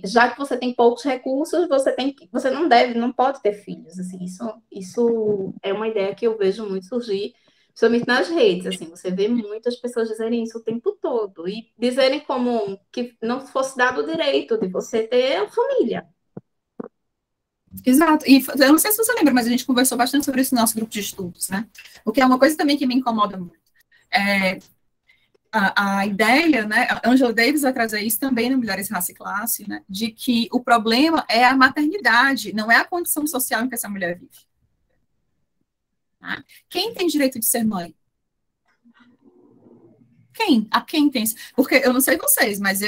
S3: já que você tem poucos recursos, você não deve, não pode ter filhos, assim, isso é uma ideia que eu vejo muito surgir, principalmente nas redes, assim, você vê muitas pessoas dizerem isso o tempo todo, e dizerem como que não fosse dado o direito de você ter família.
S1: Exato, e eu não sei se você lembra, mas a gente conversou bastante sobre isso no nosso grupo de estudos, né? O que é uma coisa também que me incomoda muito. A ideia, né, a Angela Davis vai trazer isso também no Mulheres, Raça e Classe, né, de que o problema é a maternidade, não é a condição social em que essa mulher vive. Tá? Quem tem direito de ser mãe? Quem? A quem tem? Porque eu não sei vocês, mas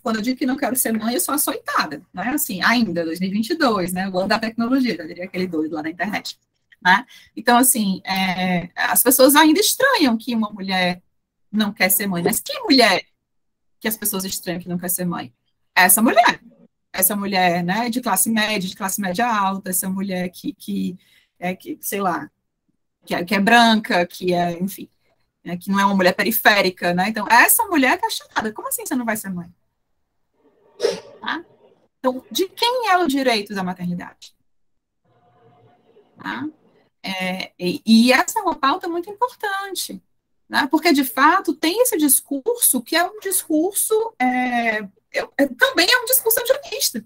S1: quando eu digo que não quero ser mãe, eu sou açoitada, né? Assim, ainda, 2022, né? O ano da tecnologia, eu diria aquele doido lá na internet, né? Então, assim, as pessoas ainda estranham que uma mulher não quer ser mãe, mas que mulher que as pessoas estranham que não quer ser mãe? Essa mulher, né, de classe média alta, essa mulher que sei lá, que é branca, enfim, que não é uma mulher periférica, né? Então, essa mulher tá chamada. Como assim você não vai ser mãe? Tá? Então, de quem é o direito da maternidade? Tá? E essa é uma pauta muito importante, né? Porque, de fato, tem esse discurso que é um discurso, também é um discurso acionista.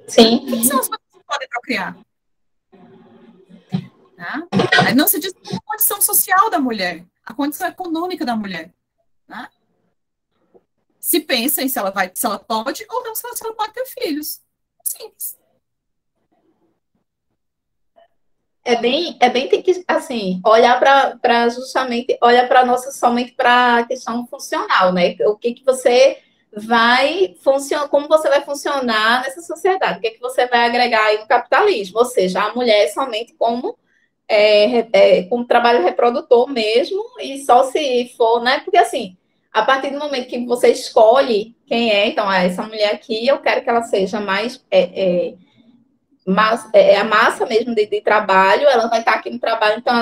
S3: Sim.
S1: Quem são as pessoas que podem procriar? Tá? Não se diz a condição social da mulher, a condição econômica da mulher. Né? Se pensa em se ela pode ou não, se ela pode ter filhos. Simples.
S3: Tem que, assim, olhar para justamente, olhar para nossa somente para a questão funcional, né? O que você vai funcionar, como você vai funcionar nessa sociedade, o que você vai agregar aí no capitalismo, ou seja, a mulher somente como trabalho reprodutor mesmo, e só se for, né? Porque assim, a partir do momento que você escolhe quem é, então, essa mulher aqui, eu quero que ela seja mais a massa mesmo de trabalho, ela vai estar aqui no trabalho, então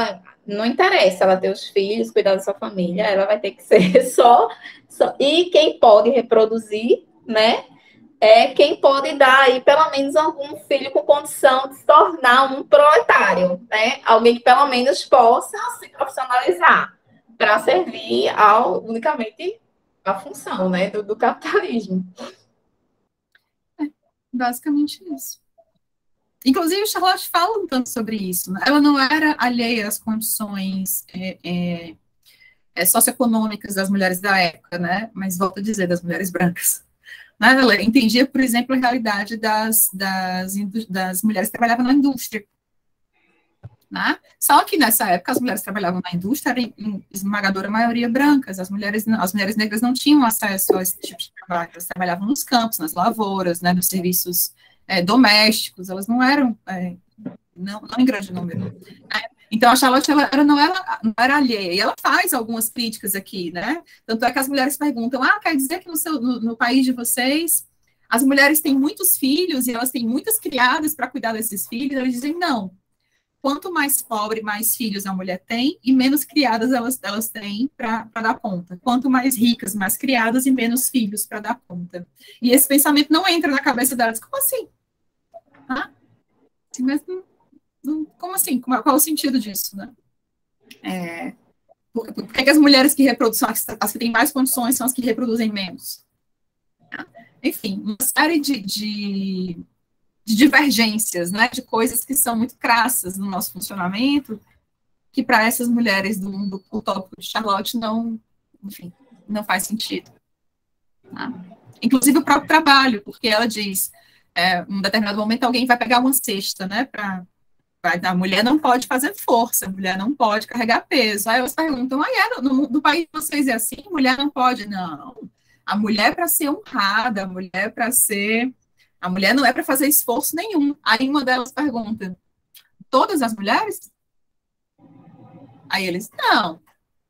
S3: não interessa ela ter os filhos, cuidar da sua família, ela vai ter que ser só. E quem pode reproduzir, né? Quem pode dar aí pelo menos algum filho com condição de se tornar um proletário, né? Alguém que pelo menos possa se profissionalizar para servir unicamente a função, né, do capitalismo.
S1: Basicamente isso. Inclusive, Charlotte fala um tanto sobre isso. Né? Ela não era alheia às condições socioeconômicas das mulheres da época, né? Mas volto a dizer, das mulheres brancas. Né? Ela entendia, por exemplo, a realidade das mulheres que trabalhavam na indústria. Né? Só que nessa época as mulheres que trabalhavam na indústria eram em esmagadora maioria brancas, as mulheres negras não tinham acesso a esse tipo de trabalho, elas trabalhavam nos campos, nas lavouras, né, nos serviços domésticos, elas não eram, não em grande número. Né? Então a Charlotte não era alheia, e ela faz algumas críticas aqui, né? Tanto é que as mulheres perguntam, quer dizer que no país de vocês as mulheres têm muitos filhos e elas têm muitas criadas para cuidar desses filhos? Eles dizem, não. Quanto mais pobre, mais filhos a mulher tem, e menos criadas elas têm para dar conta. Quanto mais ricas, mais criadas e menos filhos para dar conta. E esse pensamento não entra na cabeça delas. Como assim? Mas, como assim? Qual o sentido disso? Né? Por que as mulheres que reproduzem, as que têm mais condições, são as que reproduzem menos? Enfim, uma série de divergências, né, de coisas que são muito crassas no nosso funcionamento, que para essas mulheres do mundo utópico de Charlotte não faz sentido. Tá? Inclusive o próprio trabalho, porque ela diz, em um determinado momento alguém vai pegar uma cesta, né, a mulher não pode fazer força, a mulher não pode carregar peso. Aí elas perguntam, no país de vocês é assim? Mulher não pode? Não. A mulher é para ser honrada, a mulher não é para fazer esforço nenhum. Aí uma delas pergunta, todas as mulheres? Aí eles, não,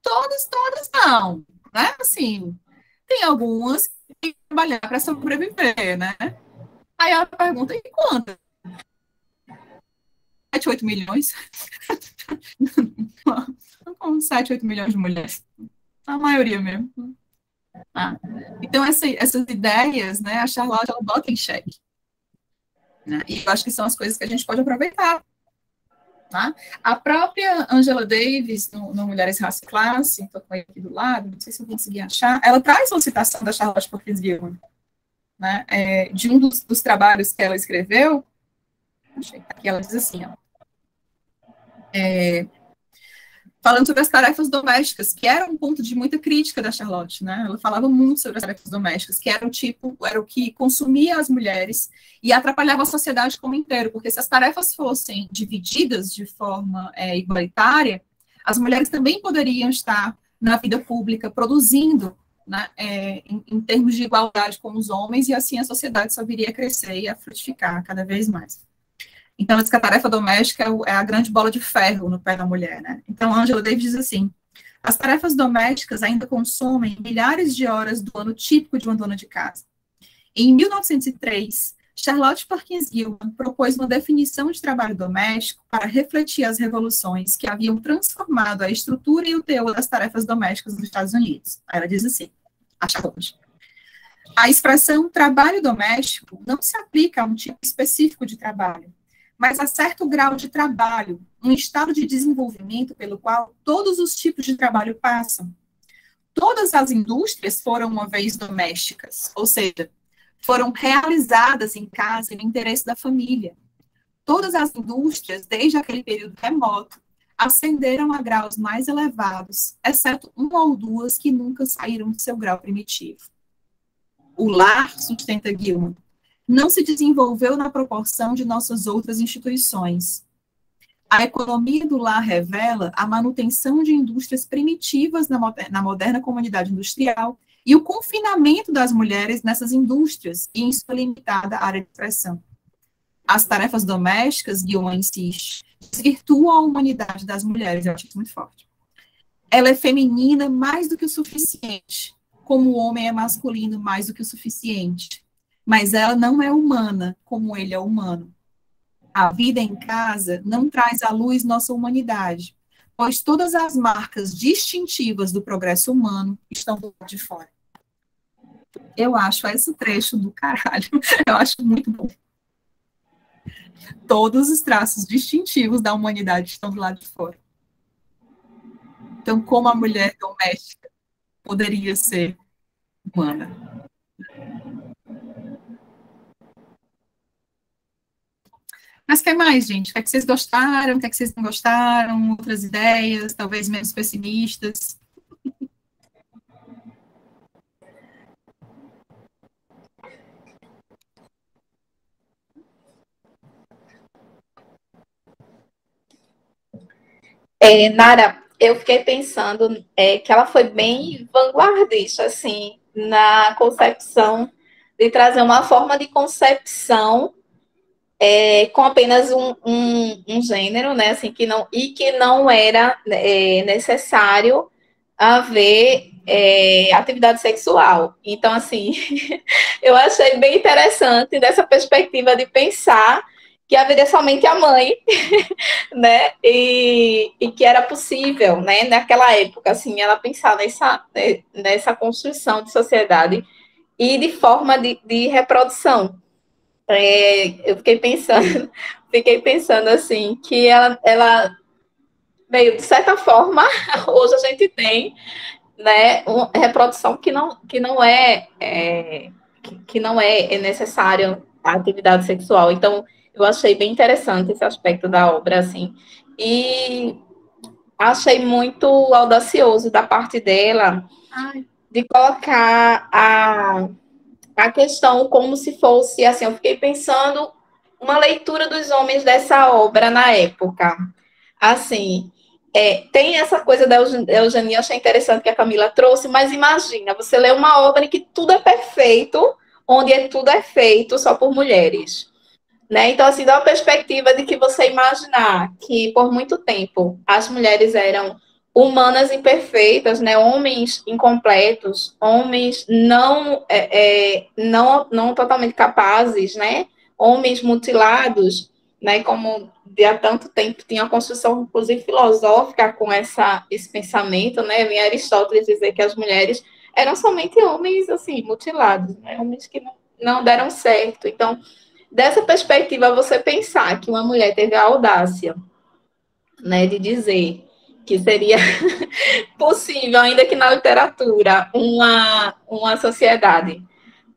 S1: todas não, né? Assim, tem algumas que têm que trabalhar para sobreviver, né? Aí ela pergunta, e quantas? 7, 8 milhões? Com 7, 8 milhões de mulheres. A maioria mesmo. Então, essas ideias, né, a Charlotte, ela bota em xeque. Né? E eu acho que são as coisas que a gente pode aproveitar. Tá? A própria Angela Davis, no Mulheres, Raça e Classe, estou com ele aqui do lado, não sei se eu consegui achar, ela traz uma citação da Charlotte Perkins Gilman, né, de um dos trabalhos que ela escreveu, aqui ela diz assim, falando sobre as tarefas domésticas, que era um ponto de muita crítica da Charlotte, né? Ela falava muito sobre as tarefas domésticas, que era o que consumia as mulheres e atrapalhava a sociedade como inteiro, porque se as tarefas fossem divididas de forma igualitária, as mulheres também poderiam estar na vida pública produzindo, né, em termos de igualdade com os homens, e assim a sociedade só viria a crescer e a frutificar cada vez mais. Então, essa tarefa doméstica é a grande bola de ferro no pé da mulher, né? Então, Angela Davis diz assim, as tarefas domésticas ainda consomem milhares de horas do ano típico de uma dona de casa. Em 1903, Charlotte Perkins Gilman propôs uma definição de trabalho doméstico para refletir as revoluções que haviam transformado a estrutura e o teor das tarefas domésticas nos Estados Unidos. Aí ela diz assim, a Charlotte, a expressão trabalho doméstico não se aplica a um tipo específico de trabalho, mas a certo grau de trabalho, um estado de desenvolvimento pelo qual todos os tipos de trabalho passam. Todas as indústrias foram uma vez domésticas, ou seja, foram realizadas em casa no interesse da família. Todas as indústrias, desde aquele período remoto, ascenderam a graus mais elevados, exceto uma ou duas que nunca saíram do seu grau primitivo. O lar, sustenta Gilman, não se desenvolveu na proporção de nossas outras instituições. A economia do lar revela a manutenção de indústrias primitivas na moderna comunidade industrial e o confinamento das mulheres nessas indústrias e em sua limitada área de expressão. As tarefas domésticas, Gilman insiste, desvirtuam a humanidade das mulheres, eu acho isso muito forte. Ela é feminina mais do que o suficiente, como o homem é masculino mais do que o suficiente. Mas ela não é humana, como ele é humano. A vida em casa não traz à luz nossa humanidade, pois todas as marcas distintivas do progresso humano estão do lado de fora. Eu acho esse trecho do caralho. Eu acho muito bom. Todos os traços distintivos da humanidade estão do lado de fora. Então, como a mulher doméstica poderia ser humana? Mas o que mais, gente? O que é que vocês gostaram? O que é que vocês não gostaram? Outras ideias, talvez menos pessimistas?
S3: Nara, eu fiquei pensando que ela foi bem vanguardista, assim, na concepção de trazer uma forma de concepção com apenas um gênero, né, assim, que não era necessário haver atividade sexual. Então, assim, eu achei bem interessante dessa perspectiva de pensar que haveria somente a mãe, né, e que era possível, né, naquela época, assim, ela pensar nessa construção de sociedade e de forma de reprodução. Eu fiquei pensando assim, que ela meio, de certa forma, hoje a gente tem, né, uma reprodução que não é necessária a atividade sexual. Então, eu achei bem interessante esse aspecto da obra, assim, e achei muito audacioso da parte dela de colocar a questão como se fosse, assim, eu fiquei pensando uma leitura dos homens dessa obra na época. Assim, tem essa coisa da eugenia, achei interessante que a Camila trouxe, mas imagina, você lê uma obra em que tudo é perfeito, onde tudo é feito só por mulheres. Né? Então, assim, dá uma perspectiva de que você imaginar que, por muito tempo, as mulheres eram humanas imperfeitas, né? Homens incompletos, homens não totalmente capazes, né? Homens mutilados, né? Como de há tanto tempo tinha uma construção, inclusive, filosófica com esse pensamento, né? Vem Aristóteles dizer que as mulheres eram somente homens, assim, mutilados, né? Homens que não deram certo. Então, dessa perspectiva, você pensar que uma mulher teve a audácia, né, de dizer que seria possível, ainda que na literatura, uma sociedade,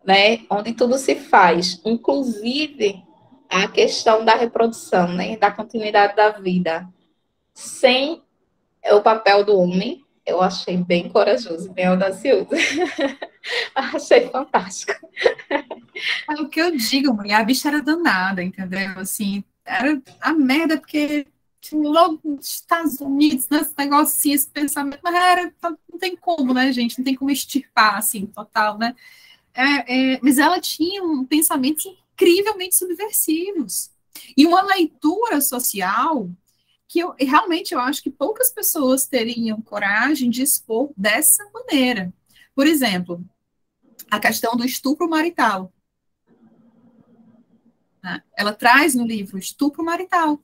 S3: né, onde tudo se faz, inclusive a questão da reprodução, né, da continuidade da vida, sem o papel do homem, eu achei bem corajoso, bem audacioso. Achei fantástico.
S1: É o que eu digo, mulher, a bicha era danada, entendeu? Assim, era a merda, porque tinha logo nos Estados Unidos, nesse negócio assim, esse pensamento, mas não tem como, né, gente? Não tem como extirpar, assim, total, né? Mas ela tinha pensamentos incrivelmente subversivos. E uma leitura social que realmente eu acho que poucas pessoas teriam coragem de expor dessa maneira. Por exemplo, a questão do estupro marital. Né? Ela traz no livro estupro marital.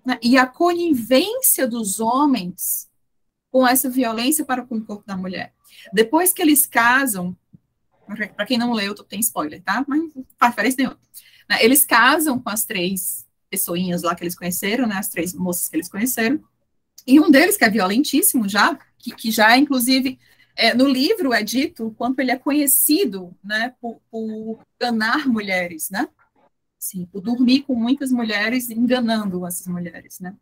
S1: Né? E a conivência dos homens com essa violência para com o corpo da mulher. Depois que eles casam, para quem não leu, tem spoiler, tá? Mas não faz diferença nenhuma. Né? Eles casam com as 3 pessoinhas lá que eles conheceram, né? As 3 moças que eles conheceram. E um deles, que é violentíssimo já, que já, inclusive, no livro é dito o quanto ele é conhecido, né, por enganar mulheres, né? Sim, por dormir com muitas mulheres, enganando essas mulheres, né?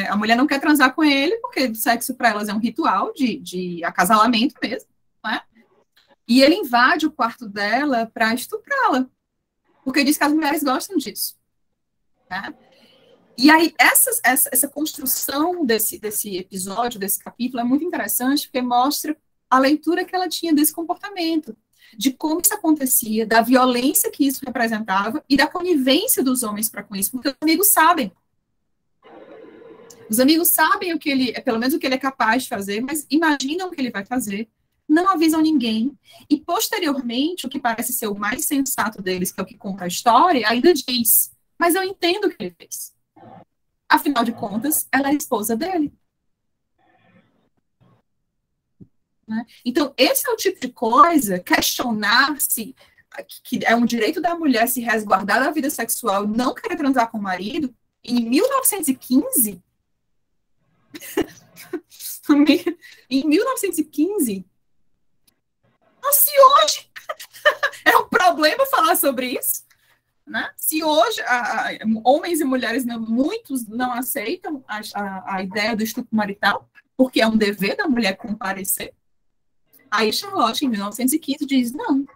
S1: A mulher não quer transar com ele, porque o sexo para elas é um ritual de acasalamento mesmo, né? E ele invade o quarto dela para estuprá-la, porque diz que as mulheres gostam disso, né? E aí, essa construção desse episódio, desse capítulo, é muito interessante, porque mostra a leitura que ela tinha desse comportamento, de como isso acontecia, da violência que isso representava e da conivência dos homens para com isso, porque os amigos sabem. Os amigos sabem pelo menos o que ele é capaz de fazer, mas imaginam o que ele vai fazer, não avisam ninguém, e posteriormente, o que parece ser o mais sensato deles, que é o que conta a história, ainda diz, mas eu entendo o que ele fez. Afinal de contas, ela é a esposa dele. Né? Então, esse é o tipo de coisa, questionar-se, que é um direito da mulher se resguardar da vida sexual, não querer transar com o marido, em 1915, em 1915, se hoje é um problema falar sobre isso, né? Se hoje homens e mulheres, muitos não aceitam a ideia do estupro marital, porque é um dever da mulher comparecer, aí Charlotte, em 1915, diz, não,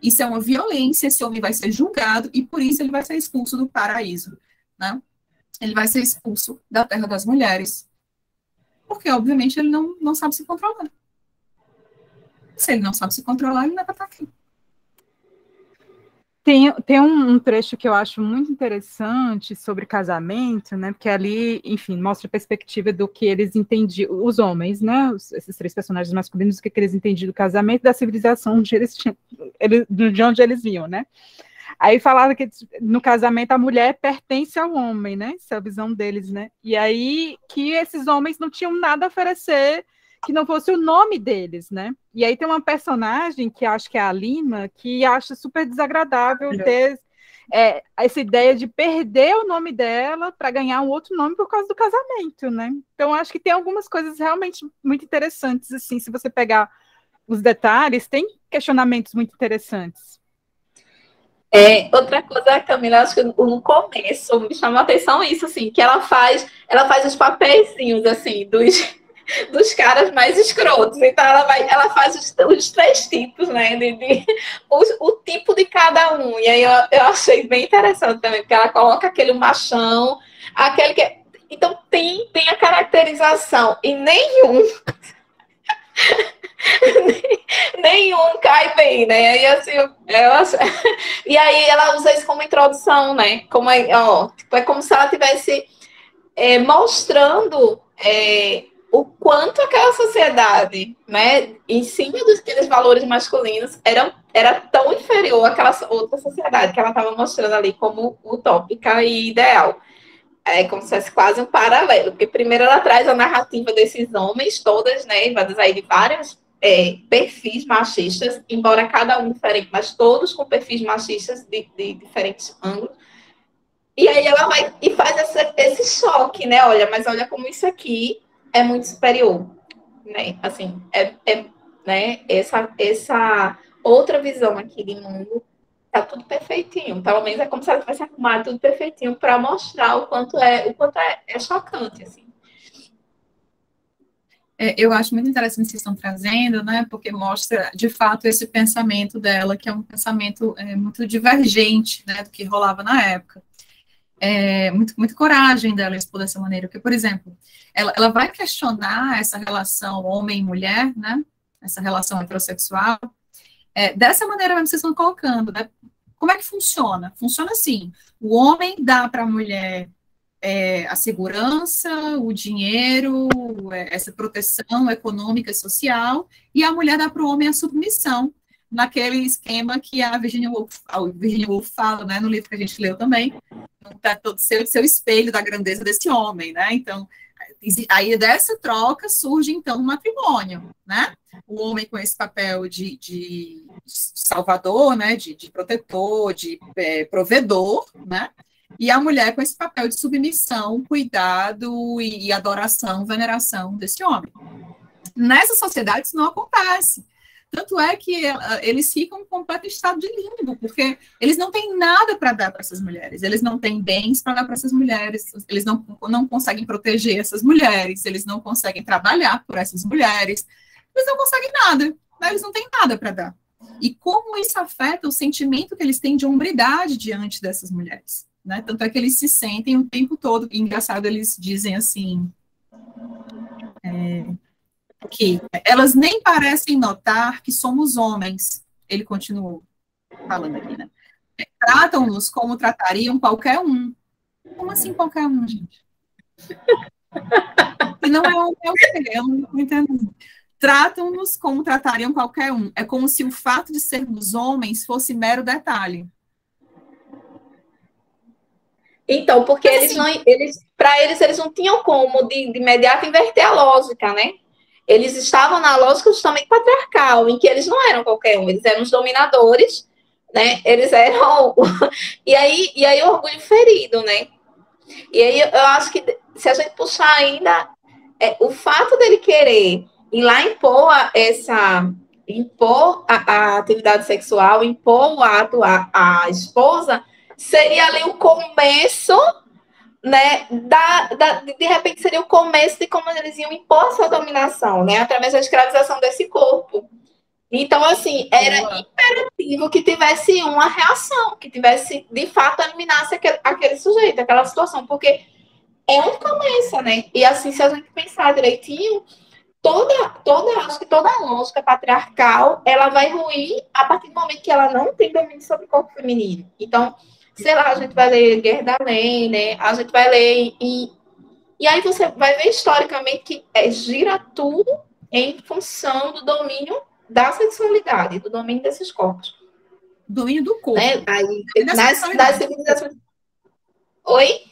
S1: isso é uma violência, esse homem vai ser julgado e por isso ele vai ser expulso do paraíso, né? Ele vai ser expulso da terra das mulheres, porque, obviamente, ele não sabe se controlar. Se ele não sabe se controlar, ele não vai estar aqui.
S2: Tem um trecho que eu acho muito interessante sobre casamento, né? Porque ali, enfim, mostra a perspectiva do que eles entendiam, os homens, né? Esses 3 personagens masculinos, o que eles entendiam do casamento, da civilização de onde eles vinham, né? Aí falava que no casamento a mulher pertence ao homem, né? Essa é a visão deles, né? E aí que esses homens não tinham nada a oferecer que não fosse o nome deles, né? E aí tem uma personagem, que acho que é a Lima, que acha super desagradável ter essa ideia de perder o nome dela para ganhar um outro nome por causa do casamento, né? Então, acho que tem algumas coisas realmente muito interessantes, assim, se você pegar os detalhes, tem questionamentos muito interessantes.
S3: Outra coisa, Camila, acho que no começo me chamou a atenção isso, assim, que ela faz os papeizinhos, assim, dos caras mais escrotos. Então, ela faz os três tipos, né? O tipo de cada um. E aí eu achei bem interessante também, porque ela coloca aquele machão, aquele que. Então, tem a caracterização, e nenhum cai bem, né? E assim, e aí ela usa isso como introdução, né? Como tipo, é como se ela tivesse mostrando o quanto aquela sociedade, né, em cima daqueles valores masculinos, era tão inferior àquela outra sociedade que ela estava mostrando ali como utópica e ideal. É como se fosse quase um paralelo, porque primeiro ela traz a narrativa desses homens, todas, né, invadidas aí de vários perfis machistas, embora cada um diferente, mas todos com perfis machistas de diferentes ângulos. E aí ela vai e faz esse choque, né? Mas olha como isso aqui é muito superior, né? Assim, né? Essa outra visão aqui de mundo tá tudo perfeitinho. Pelo menos é como se ela tivesse arrumado tudo perfeitinho para mostrar o quanto é chocante, assim.
S1: Eu acho muito interessante o que vocês estão trazendo, né? Porque mostra, de fato, esse pensamento dela, que é um pensamento muito divergente, né, do que rolava na época. Muito coragem dela expor dessa maneira, porque, por exemplo, ela vai questionar essa relação homem-mulher, né, essa relação heterossexual, dessa maneira mesmo que vocês estão colocando, né, como é que funciona? Funciona assim, o homem dá para a mulher a segurança, o dinheiro, essa proteção econômica e social, e a mulher dá para o homem a submissão, naquele esquema que a Virginia Woolf fala, né, no livro que a gente leu também, tá todo seu espelho da grandeza desse homem, né? Então, aí dessa troca surge, então, um matrimônio, né? O homem com esse papel de salvador, né? De protetor, de provedor, né? E a mulher com esse papel de submissão, cuidado e adoração, veneração desse homem. Nessa sociedade isso não acontece. Tanto é que eles ficam em completo estado de limbo, porque eles não têm nada para dar para essas mulheres, eles não têm bens para dar para essas mulheres, eles não conseguem proteger essas mulheres, eles não conseguem trabalhar por essas mulheres, eles não conseguem nada, né? Eles não têm nada para dar. E como isso afeta o sentimento que eles têm de hombridade diante dessas mulheres, né? Tanto é que eles se sentem o tempo todo, e engraçado, eles dizem assim... que elas nem parecem notar que somos homens, ele continuou falando aqui, né? Tratam-nos como tratariam qualquer um. Como assim qualquer um, gente? E não é o quê? Eu não entendo. Tratam-nos como tratariam qualquer um. É como se o fato de sermos homens fosse mero detalhe.
S3: Então, porque para eles não tinham como de imediato inverter a lógica, né? Eles estavam na lógica justamente patriarcal, em que eles não eram qualquer um, eles eram os dominadores, né? Eles eram... E aí o orgulho ferido, né? E aí eu acho que se a gente puxar ainda, o fato dele querer ir lá impor a atividade sexual, impor o ato à esposa, seria ali o começo... Né, de repente seria o começo de como eles iam impor sua dominação, né, através da escravização desse corpo. Então, assim, era imperativo que tivesse uma reação, que tivesse, de fato, eliminasse aquele sujeito, aquela situação, porque é onde começa, né? E assim, se a gente pensar direitinho, acho que toda a lógica patriarcal, ela vai ruir a partir do momento que ela não tem domínio sobre o corpo feminino. Então, sei lá, a gente vai ler Guerra da Lei, né? A gente vai ler e aí você vai ver historicamente que gira tudo em função do domínio da sexualidade, do domínio desses corpos.
S1: Domínio do corpo.
S3: Né? Aí, nas civilizações... Oi?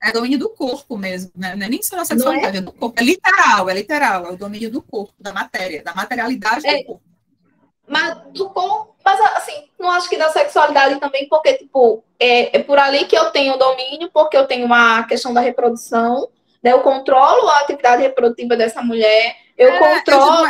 S1: É domínio do corpo mesmo, né? Não é nem só da sexualidade, é do corpo. É literal, é o domínio do corpo, da matéria, da materialidade do corpo.
S3: Mas do corpo, mas assim, não acho que da sexualidade também, porque, tipo, é por ali que eu tenho domínio, porque eu tenho uma questão da reprodução, né? Eu controlo a atividade reprodutiva dessa mulher, eu controlo...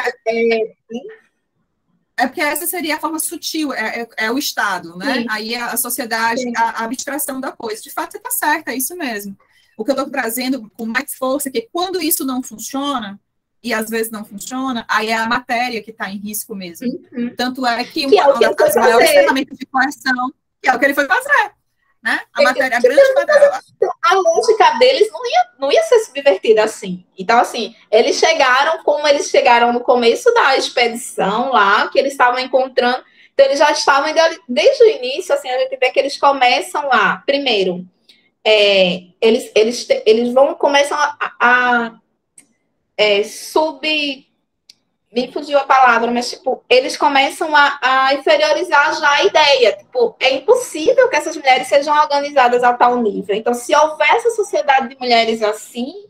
S1: porque essa seria a forma sutil, é o Estado, né? Sim. Aí a sociedade, a abstração da coisa. De fato, você está certa, é isso mesmo. O que eu estou trazendo com mais força é que quando isso não funciona, e às vezes não funciona, aí é a matéria que está em risco mesmo. Tanto é que
S3: Que é o que ele foi
S1: das maiores
S3: fazer.
S1: ferramentas de correção, que é o que ele foi fazer, né? A matéria, a grande matéria.
S3: A lógica deles não ia ser subvertida assim. Então, assim, eles chegaram como eles chegaram no começo da expedição lá, que eles estavam encontrando. Então, eles já estavam, desde o início, assim, a gente vê que eles começam lá. Primeiro, eles começam a me fugiu a palavra, mas, tipo, eles começam a inferiorizar já a ideia. Tipo, é impossível que essas mulheres sejam organizadas a tal nível. Então, se houver essa sociedade de mulheres assim,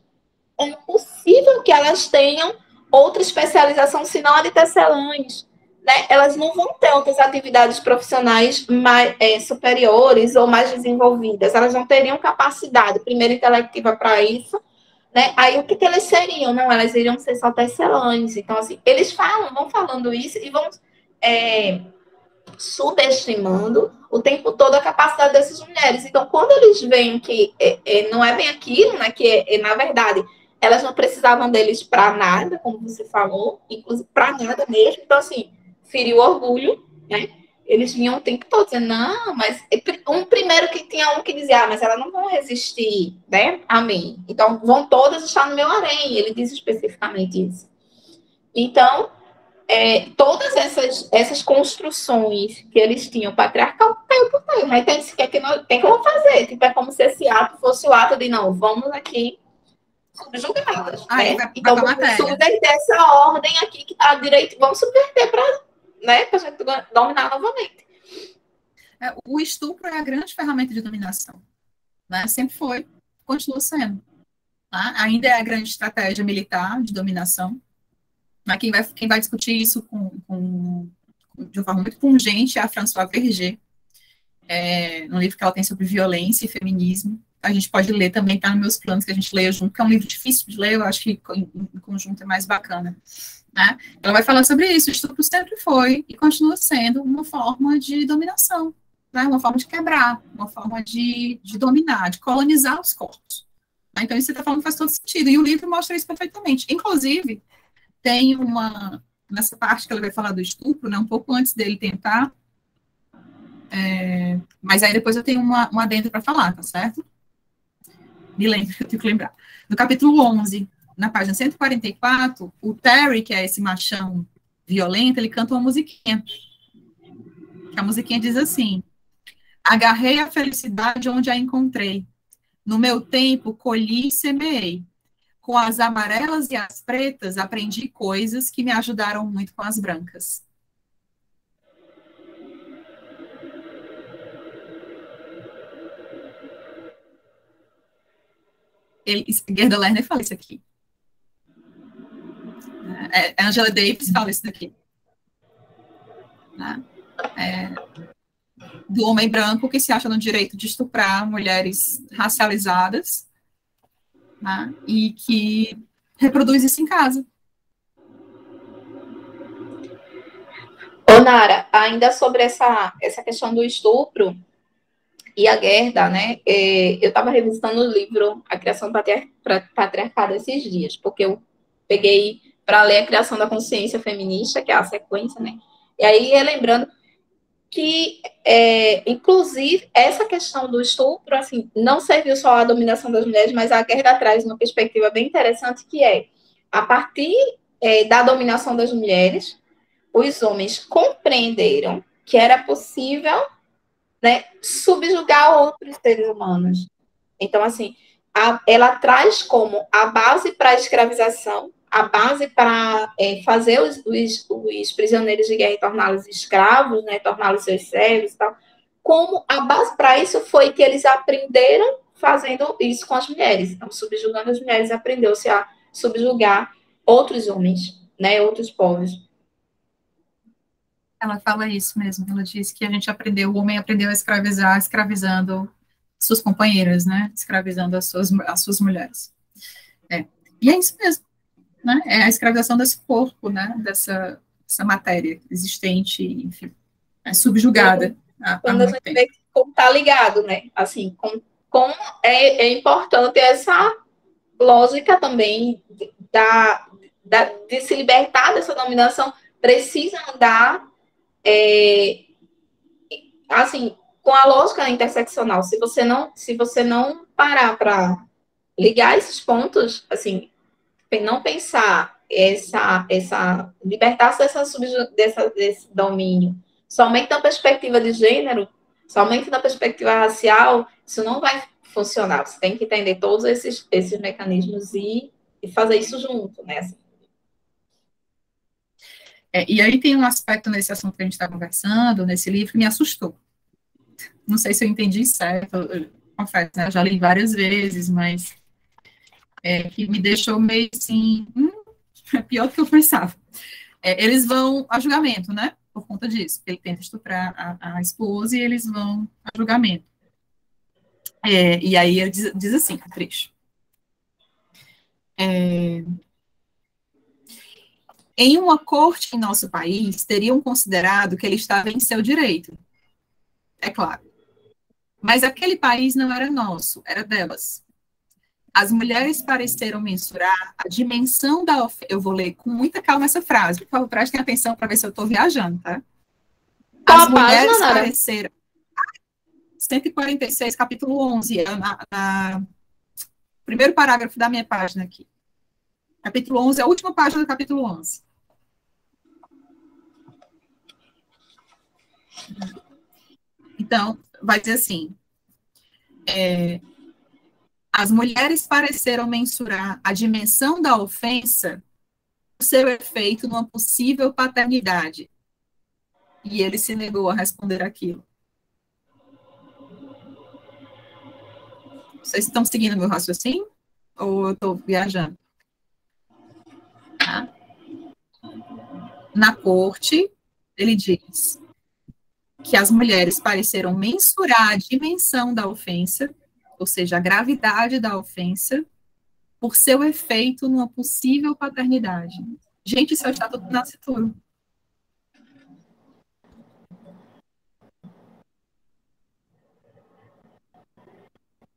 S3: é impossível que elas tenham outra especialização, senão a de tecelãs. Né? Elas não vão ter outras atividades profissionais mais superiores ou mais desenvolvidas. Elas não teriam capacidade, primeiro, intelectiva para isso, né? Aí o que eles seriam? Não, elas iriam ser só tecelãs. Então, assim, eles vão falando isso e vão subestimando o tempo todo a capacidade dessas mulheres. Então, quando eles veem que não é bem aquilo, né? Que, na verdade, elas não precisavam deles para nada, como você falou, inclusive para nada mesmo. Então, assim, feriu o orgulho, né? Eles vinham o tempo todo dizendo, não, mas primeiro que tinha um que dizia, mas elas não vão resistir, né, a mim. Então, vão todas estar no meu harém. Ele diz especificamente isso. Então, todas essas construções que eles tinham patriarcal caiu por terra. Mas tem que eu vou fazer. Tipo, é como se esse ato fosse o ato de, não, vamos aqui subjugadas, né? Então, vamos subverter essa ordem aqui que está direito, vamos subverter para, né, a gente dominar novamente.
S1: O estupro é a grande ferramenta de dominação, né? Sempre foi, continua sendo. Tá? Ainda é a grande estratégia militar de dominação. Né? Quem vai discutir isso de uma forma muito pungente é a Françoise Verger, no livro que ela tem sobre violência e feminismo. A gente pode ler também, está nos meus planos que a gente leia junto, que é um livro difícil de ler, eu acho que em conjunto é mais bacana. Né? Ela vai falar sobre isso. O estupro sempre foi e continua sendo uma forma de dominação, né? Uma forma de quebrar, uma forma de dominar, de colonizar os corpos. Né? Então, isso que você está falando faz todo sentido. E o livro mostra isso perfeitamente. Inclusive, tem nessa parte que ela vai falar do estupro, né, um pouco antes dele tentar, mas aí depois eu tenho uma adendo para falar, tá certo? Me lembro, eu tenho que lembrar. No capítulo 11, na página 144, o Terry, que é esse machão violento, ele canta uma musiquinha. A musiquinha diz assim: agarrei a felicidade onde a encontrei. No meu tempo, colhi e semeei. Com as amarelas e as pretas, aprendi coisas que me ajudaram muito com as brancas. Gerda Lerner fala isso aqui. Angela Davis fala isso daqui. Né? Do homem branco que se acha no direito de estuprar mulheres racializadas, né? E que reproduz isso em casa.
S3: Ô, Nara, ainda sobre essa questão do estupro e a Gerda, né? Eu estava revisitando o livro A Criação do Patriarcado esses dias, porque eu peguei para ler A Criação da Consciência Feminista, que é a sequência, né? E aí, lembrando que, inclusive, essa questão do estupro, assim, não serviu só à dominação das mulheres, mas a Gerda traz uma perspectiva bem interessante, que a partir da dominação das mulheres, os homens compreenderam que era possível, né, subjugar outros seres humanos. Então, assim, ela traz como a base para a escravização, a base para fazer os prisioneiros de guerra e torná-los escravos, né, torná-los seus servos e tal. Como a base para isso foi que eles aprenderam fazendo isso com as mulheres. Então, subjugando as mulheres, aprendeu-se a subjugar outros homens, né, outros povos.
S1: Ela fala isso mesmo. Ela diz que o homem aprendeu a escravizar, escravizando suas companheiras, né? Escravizando as suas mulheres. E é isso mesmo, né? É a escravização desse corpo, né? Dessa matéria existente, enfim, subjugada.
S3: Quando a gente vê como tá ligado, né? Assim, como é importante essa lógica também de se libertar dessa dominação, precisa andar, assim, com a lógica interseccional. Se você não parar para ligar esses pontos, assim, não pensar libertar-se desse domínio somente da perspectiva de gênero, somente da perspectiva racial, isso não vai funcionar. Você tem que entender todos esses mecanismos e fazer isso junto, né?
S1: E aí tem um aspecto nesse assunto que a gente está conversando, nesse livro, que me assustou. Não sei se eu entendi certo, eu confesso, né? Eu já li várias vezes, mas que me deixou meio assim, pior do que eu pensava. Eles vão a julgamento, né? Por conta disso. Ele tenta estuprar a esposa e eles vão a julgamento. E aí ele diz assim, o trecho. Em uma corte em nosso país, teriam considerado que ele estava em seu direito. É claro. Mas aquele país não era nosso, era delas. As mulheres pareceram mensurar a dimensão da ofensa. Eu vou ler com muita calma essa frase. Por favor, prestem atenção para ver se eu estou viajando, tá? As mulheres pareceram... 146, capítulo 11, primeiro parágrafo da minha página aqui. Capítulo 11, a última página do capítulo 11. Então, vai dizer assim, as mulheres pareceram mensurar a dimensão da ofensa, o seu efeito numa possível paternidade. E ele se negou a responder aquilo. Vocês estão seguindo meu raciocínio? Ou eu estou viajando? Tá? Na corte, ele diz que as mulheres pareceram mensurar a dimensão da ofensa, ou seja, a gravidade da ofensa, por seu efeito numa possível paternidade. Gente, isso é o Estatuto do Nascituro.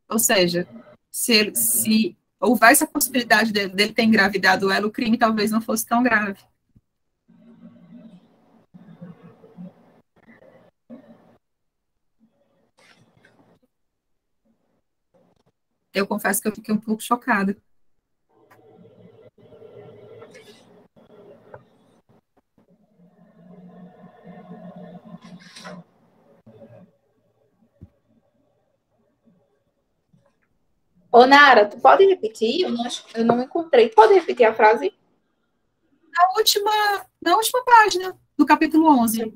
S1: Ou seja, se houvesse a possibilidade dele ter engravidado ela, o crime talvez não fosse tão grave. Eu confesso que eu fiquei um pouco chocada.
S3: Ô, Nara, tu pode repetir? Eu não encontrei. Tu pode repetir a frase?
S1: Na última página do capítulo 11,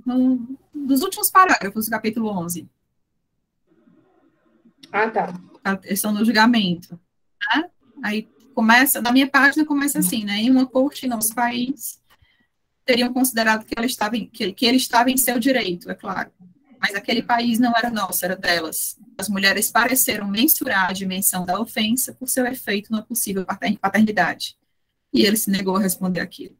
S1: dos últimos parágrafos do capítulo 11.
S3: Ah, tá.
S1: A questão do julgamento. Né? Aí começa, na minha página começa assim, né? Em uma corte em nosso país, teriam considerado que ele estava em seu direito, é claro. Mas aquele país não era nosso, era delas. As mulheres pareceram mensurar a dimensão da ofensa por seu efeito na possível paternidade. E ele se negou a responder aquilo.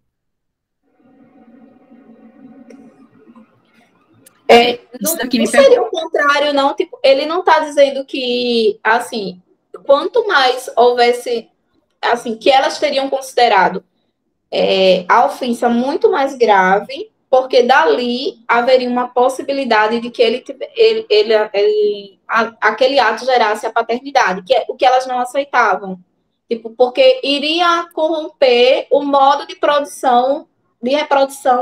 S3: Não seria o contrário, não? Tipo, ele não está dizendo que, assim, quanto mais houvesse, assim, que elas teriam considerado a ofensa muito mais grave, porque dali haveria uma possibilidade de que aquele ato gerasse a paternidade, que é o que elas não aceitavam. Tipo, porque iria corromper o modo de reprodução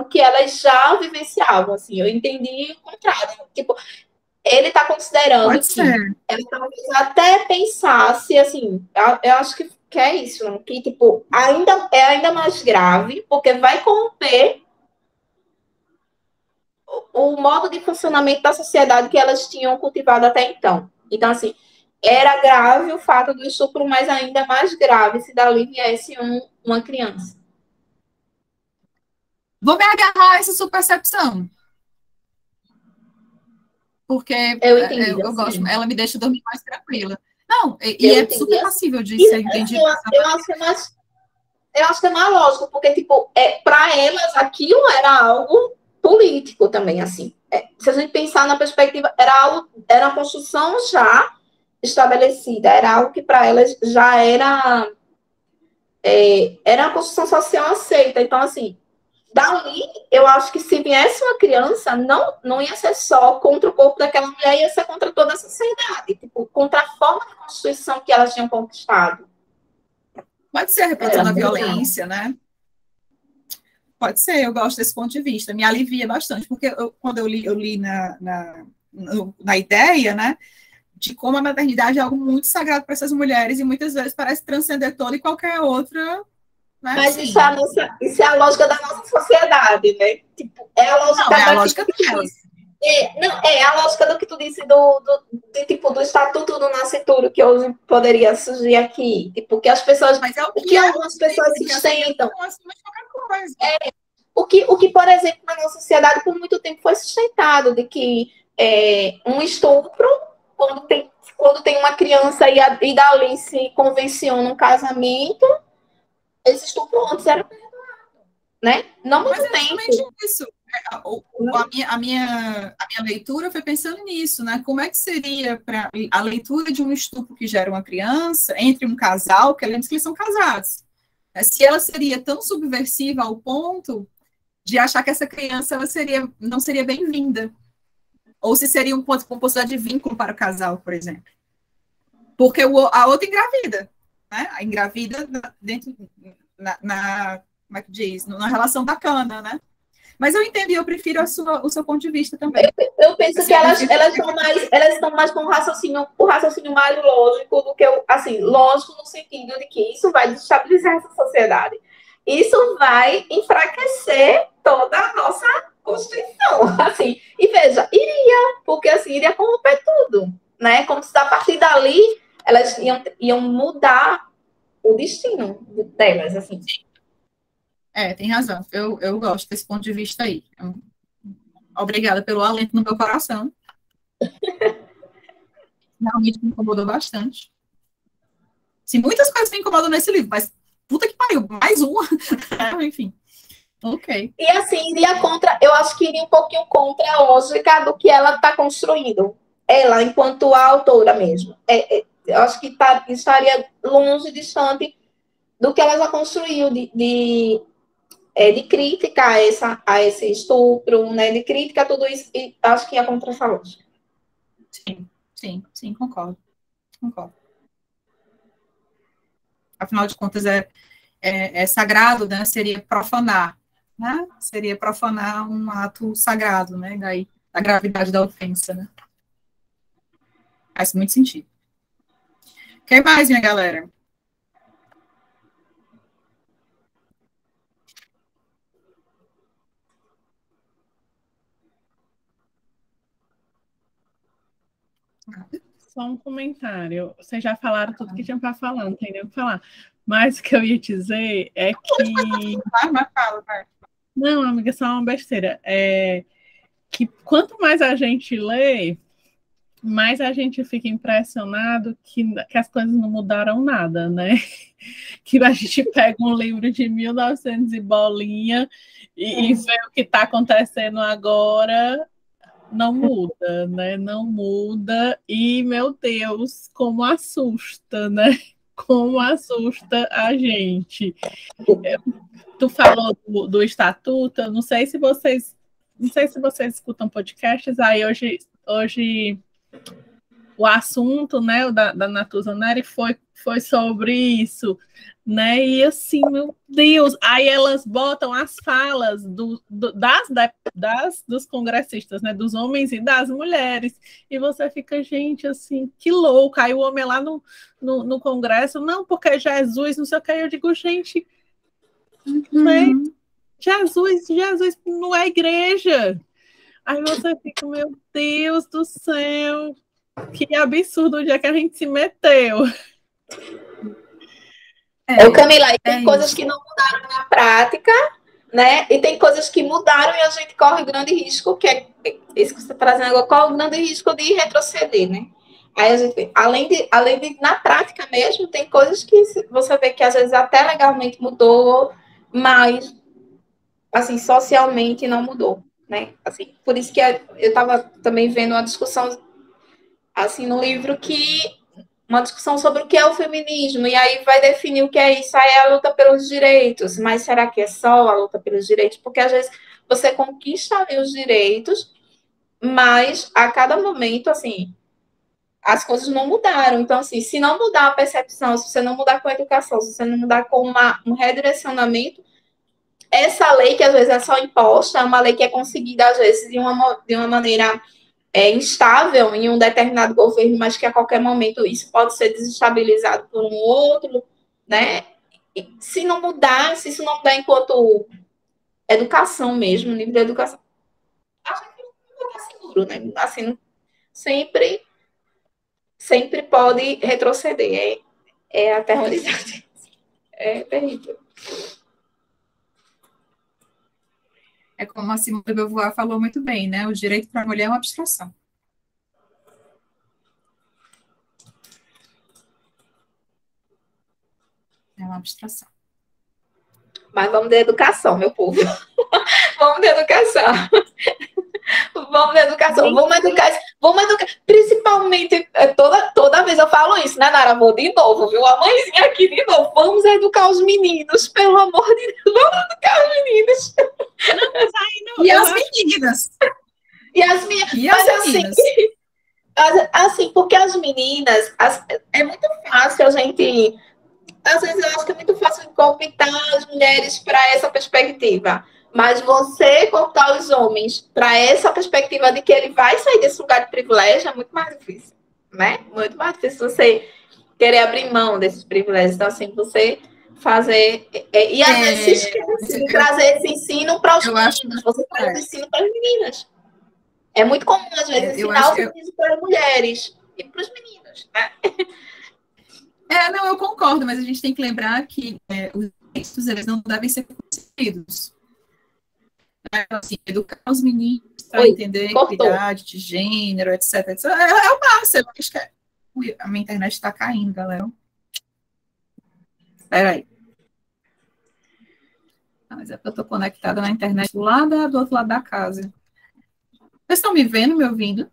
S3: que elas já vivenciavam, assim, eu entendi o contrário, tipo, ele está considerando que ela talvez até pensasse, assim, eu acho que é isso, né? Que, tipo, ainda mais grave, porque vai corromper o modo de funcionamento da sociedade que elas tinham cultivado até então. Então, assim, era grave o fato do estupro, mas ainda mais grave se dali viesse uma criança.
S1: Vou me agarrar a essa sua percepção. Porque eu gosto, ela me deixa dormir mais tranquila. Não, e é super passível de ser entendido.
S3: Eu acho que é mais lógico, porque, tipo, para elas, aquilo era algo político também, assim. Se a gente pensar na perspectiva, era uma construção já estabelecida, era algo que para elas já era era uma construção social aceita. Então, assim, dali, eu acho que se viesse uma criança, não ia ser só contra o corpo daquela mulher, ia ser contra toda a sociedade, tipo, contra a forma de constituição que elas tinham conquistado.
S1: Pode ser a reprodução da violência, né? Pode ser, eu gosto desse ponto de vista, me alivia bastante, porque quando eu li na ideia, né, de como a maternidade é algo muito sagrado para essas mulheres e muitas vezes parece transcender toda e qualquer outra. Né,
S3: mas
S1: assim.
S3: isso é a lógica da nossa sociedade, né? Tipo, é a lógica
S1: não, é a lógica delas.
S3: É a lógica do que tu disse do Estatuto do Nascituro, que hoje poderia surgir aqui. Tipo, que as pessoas.
S1: Mas é
S3: o que algumas pessoas sustentam. O que, por exemplo, na nossa sociedade, por muito tempo foi sustentado, de que um estupro, quando tem uma criança e dali se convenciona um casamento, esse estupro antes era perdoado, né? Não muito tempo.
S1: Isso. A minha leitura foi pensando nisso, né? Como é que seria para a leitura de um estupro que gera uma criança entre um casal, que lembre-se que eles são casados. Se ela seria tão subversiva ao ponto de achar que essa criança não seria bem-vinda. Ou se seria uma possibilidade de vínculo para o casal, por exemplo. Porque a outra engravida, né? A engravida dentro como é que diz? Na relação bacana, né? Mas eu entendi, eu prefiro o seu ponto de vista também.
S3: Eu penso assim, que elas estão mais com o raciocínio mais lógico do que lógico no sentido de que isso vai desestabilizar essa sociedade. Isso vai enfraquecer toda a nossa Constituição. Assim, e veja, porque assim, iria corromper tudo, né? Como se a partir dali elas iam mudar o destino delas, assim.
S1: Tem razão. Eu gosto desse ponto de vista aí. Obrigada pelo alento no meu coração. Realmente me incomodou bastante. Sim, muitas coisas me incomodam nesse livro, mas puta que pariu, mais uma. Enfim. Ok.
S3: E assim, eu acho que iria um pouquinho contra a lógica do que ela está construindo. Ela, enquanto a autora mesmo. Eu acho que estaria longe, distante do que ela já construiu de crítica a esse estupro, né? De crítica a tudo isso, e acho que é contra essa lógica.
S1: Sim, concordo. Afinal de contas, é sagrado, né? Seria profanar, né? Seria profanar um ato sagrado, né? Daí, a gravidade da ofensa, né? Faz muito sentido. O que mais, minha galera?
S4: Só um comentário. Vocês já falaram tudo que tinha para falar, não tem nem o que falar. Mas o que eu ia dizer é que...
S1: Vai.
S4: Não, amiga, só uma besteira. Que quanto mais a gente lê, mais a gente fica impressionado que as coisas não mudaram nada, né? Que a gente pega um livro de 1900 e bolinha e vê o que está acontecendo agora, não muda, né? Não muda e, meu Deus, como assusta, né? Como assusta a gente. Tu falou do estatuto, eu não sei se vocês escutam podcasts, aí hoje o assunto, né, da Natuza Neri foi sobre isso, né, e assim, meu Deus, aí elas botam as falas dos congressistas, né, dos homens e das mulheres, e você fica, gente, assim, que louco, aí o homem lá no congresso, não, porque Jesus, não sei o que, eu digo, gente, né, Jesus não é igreja. Aí você fica, meu Deus do céu, que absurdo onde é que a gente se meteu.
S3: Camila, e tem coisas que não mudaram na prática, né? E tem coisas que mudaram e a gente corre o grande risco, que é isso que você está trazendo agora, corre o grande risco de retroceder, né? Aí a gente, além de na prática mesmo, tem coisas que você vê que às vezes até legalmente mudou, mas assim, socialmente não mudou, né? Assim, por isso que eu estava também vendo uma discussão assim no livro que uma discussão sobre o que é o feminismo, e aí vai definir o que é isso, aí é a luta pelos direitos, mas será que é só a luta pelos direitos? Porque às vezes você conquista ali os direitos, mas a cada momento, assim, as coisas não mudaram. Então, assim, se não mudar a percepção, se você não mudar com a educação, se você não mudar com um redirecionamento, essa lei que às vezes é só imposta, é uma lei que é conseguida, às vezes, de uma maneira instável em um determinado governo, mas que a qualquer momento isso pode ser desestabilizado por um outro, né? E se não mudar, se isso não mudar enquanto educação mesmo, nível de educação, acho que não está seguro, né? Assim, sempre pode retroceder. É aterrorizante. É terrível.
S1: É como a Simone de Beauvoir falou muito bem, né? O direito para a mulher é uma abstração. É uma abstração.
S3: Mas vamos de educação, meu povo. Vamos de educação. Vamos de educação. Vamos educar. Principalmente, toda vez eu falo isso, né, Nara? Vou de novo, viu? A mãezinha aqui de novo. Vamos educar os meninos, pelo amor de Deus. Vamos educar os meninos.
S1: Não, mas aí não, e as meninas.
S3: E as meninas. Assim, porque as meninas, é muito fácil a gente. Às vezes eu acho que é muito fácil convidar as mulheres para essa perspectiva. Mas você contar os homens para essa perspectiva de que ele vai sair desse lugar de privilégio é muito mais difícil, né? Muito mais difícil você querer abrir mão desses privilégios. Então, assim, você fazer... E às vezes se esquece de trazer esse ensino para os meninos. Você traz o ensino para as meninas. É muito comum, às vezes, ensinar o feminismo para as mulheres e para os meninos, né?
S1: Não, eu concordo, mas a gente tem que lembrar que os direitos, eles não devem ser concedidos. Assim, educar os meninos para entender equidade de gênero, etc, etc. É o máximo. Acho que a minha internet está caindo, galera. Espera aí. Mas é porque eu estou conectada na internet do outro lado da casa. Vocês estão me vendo, me ouvindo?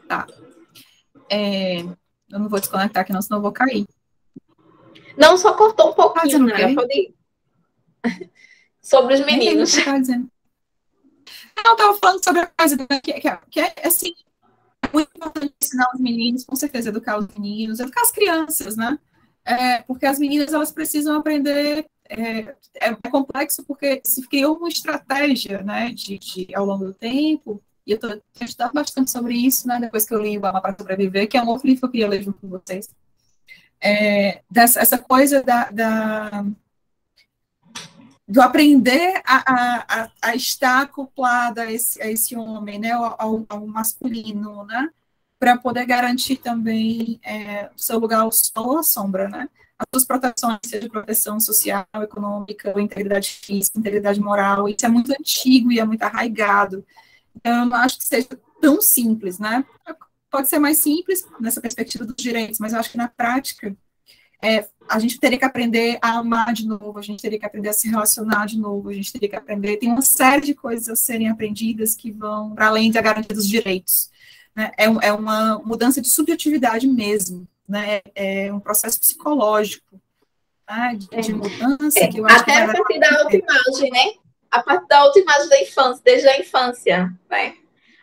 S1: Tá. Eu não vou desconectar aqui, não, senão eu vou cair.
S3: Não, só cortou um pouquinho, né? Pode ir. Sobre os meninos.
S1: Não, eu estava falando sobre a coisa que é assim, muito importante ensinar os meninos, com certeza, educar os meninos, educar as crianças, né? Porque as meninas, elas precisam aprender. É complexo porque se criou uma estratégia, né, ao longo do tempo. E eu tenho estudado bastante sobre isso, né, depois que eu li o Alma para Sobreviver, que é um outro livro que eu queria ler junto com vocês. Essa coisa do aprender a estar acoplada a esse homem, né, ao masculino, né, para poder garantir também o seu lugar ao sol ou à sombra, né, as suas proteções, seja proteção social, econômica, integridade física, integridade moral. Isso é muito antigo e é muito arraigado. Então, eu não acho que seja tão simples, né? Pode ser mais simples nessa perspectiva dos direitos, mas eu acho que na prática a gente teria que aprender a amar de novo, a gente teria que aprender a se relacionar de novo, a gente teria que aprender, tem uma série de coisas a serem aprendidas que vão para além da garantia dos direitos, né? É uma mudança de subjetividade mesmo, né? É um processo psicológico, né? de mudança que eu acho
S3: até que a partir da autoimagem, né? A partir da autoimagem da infância, desde a infância, né?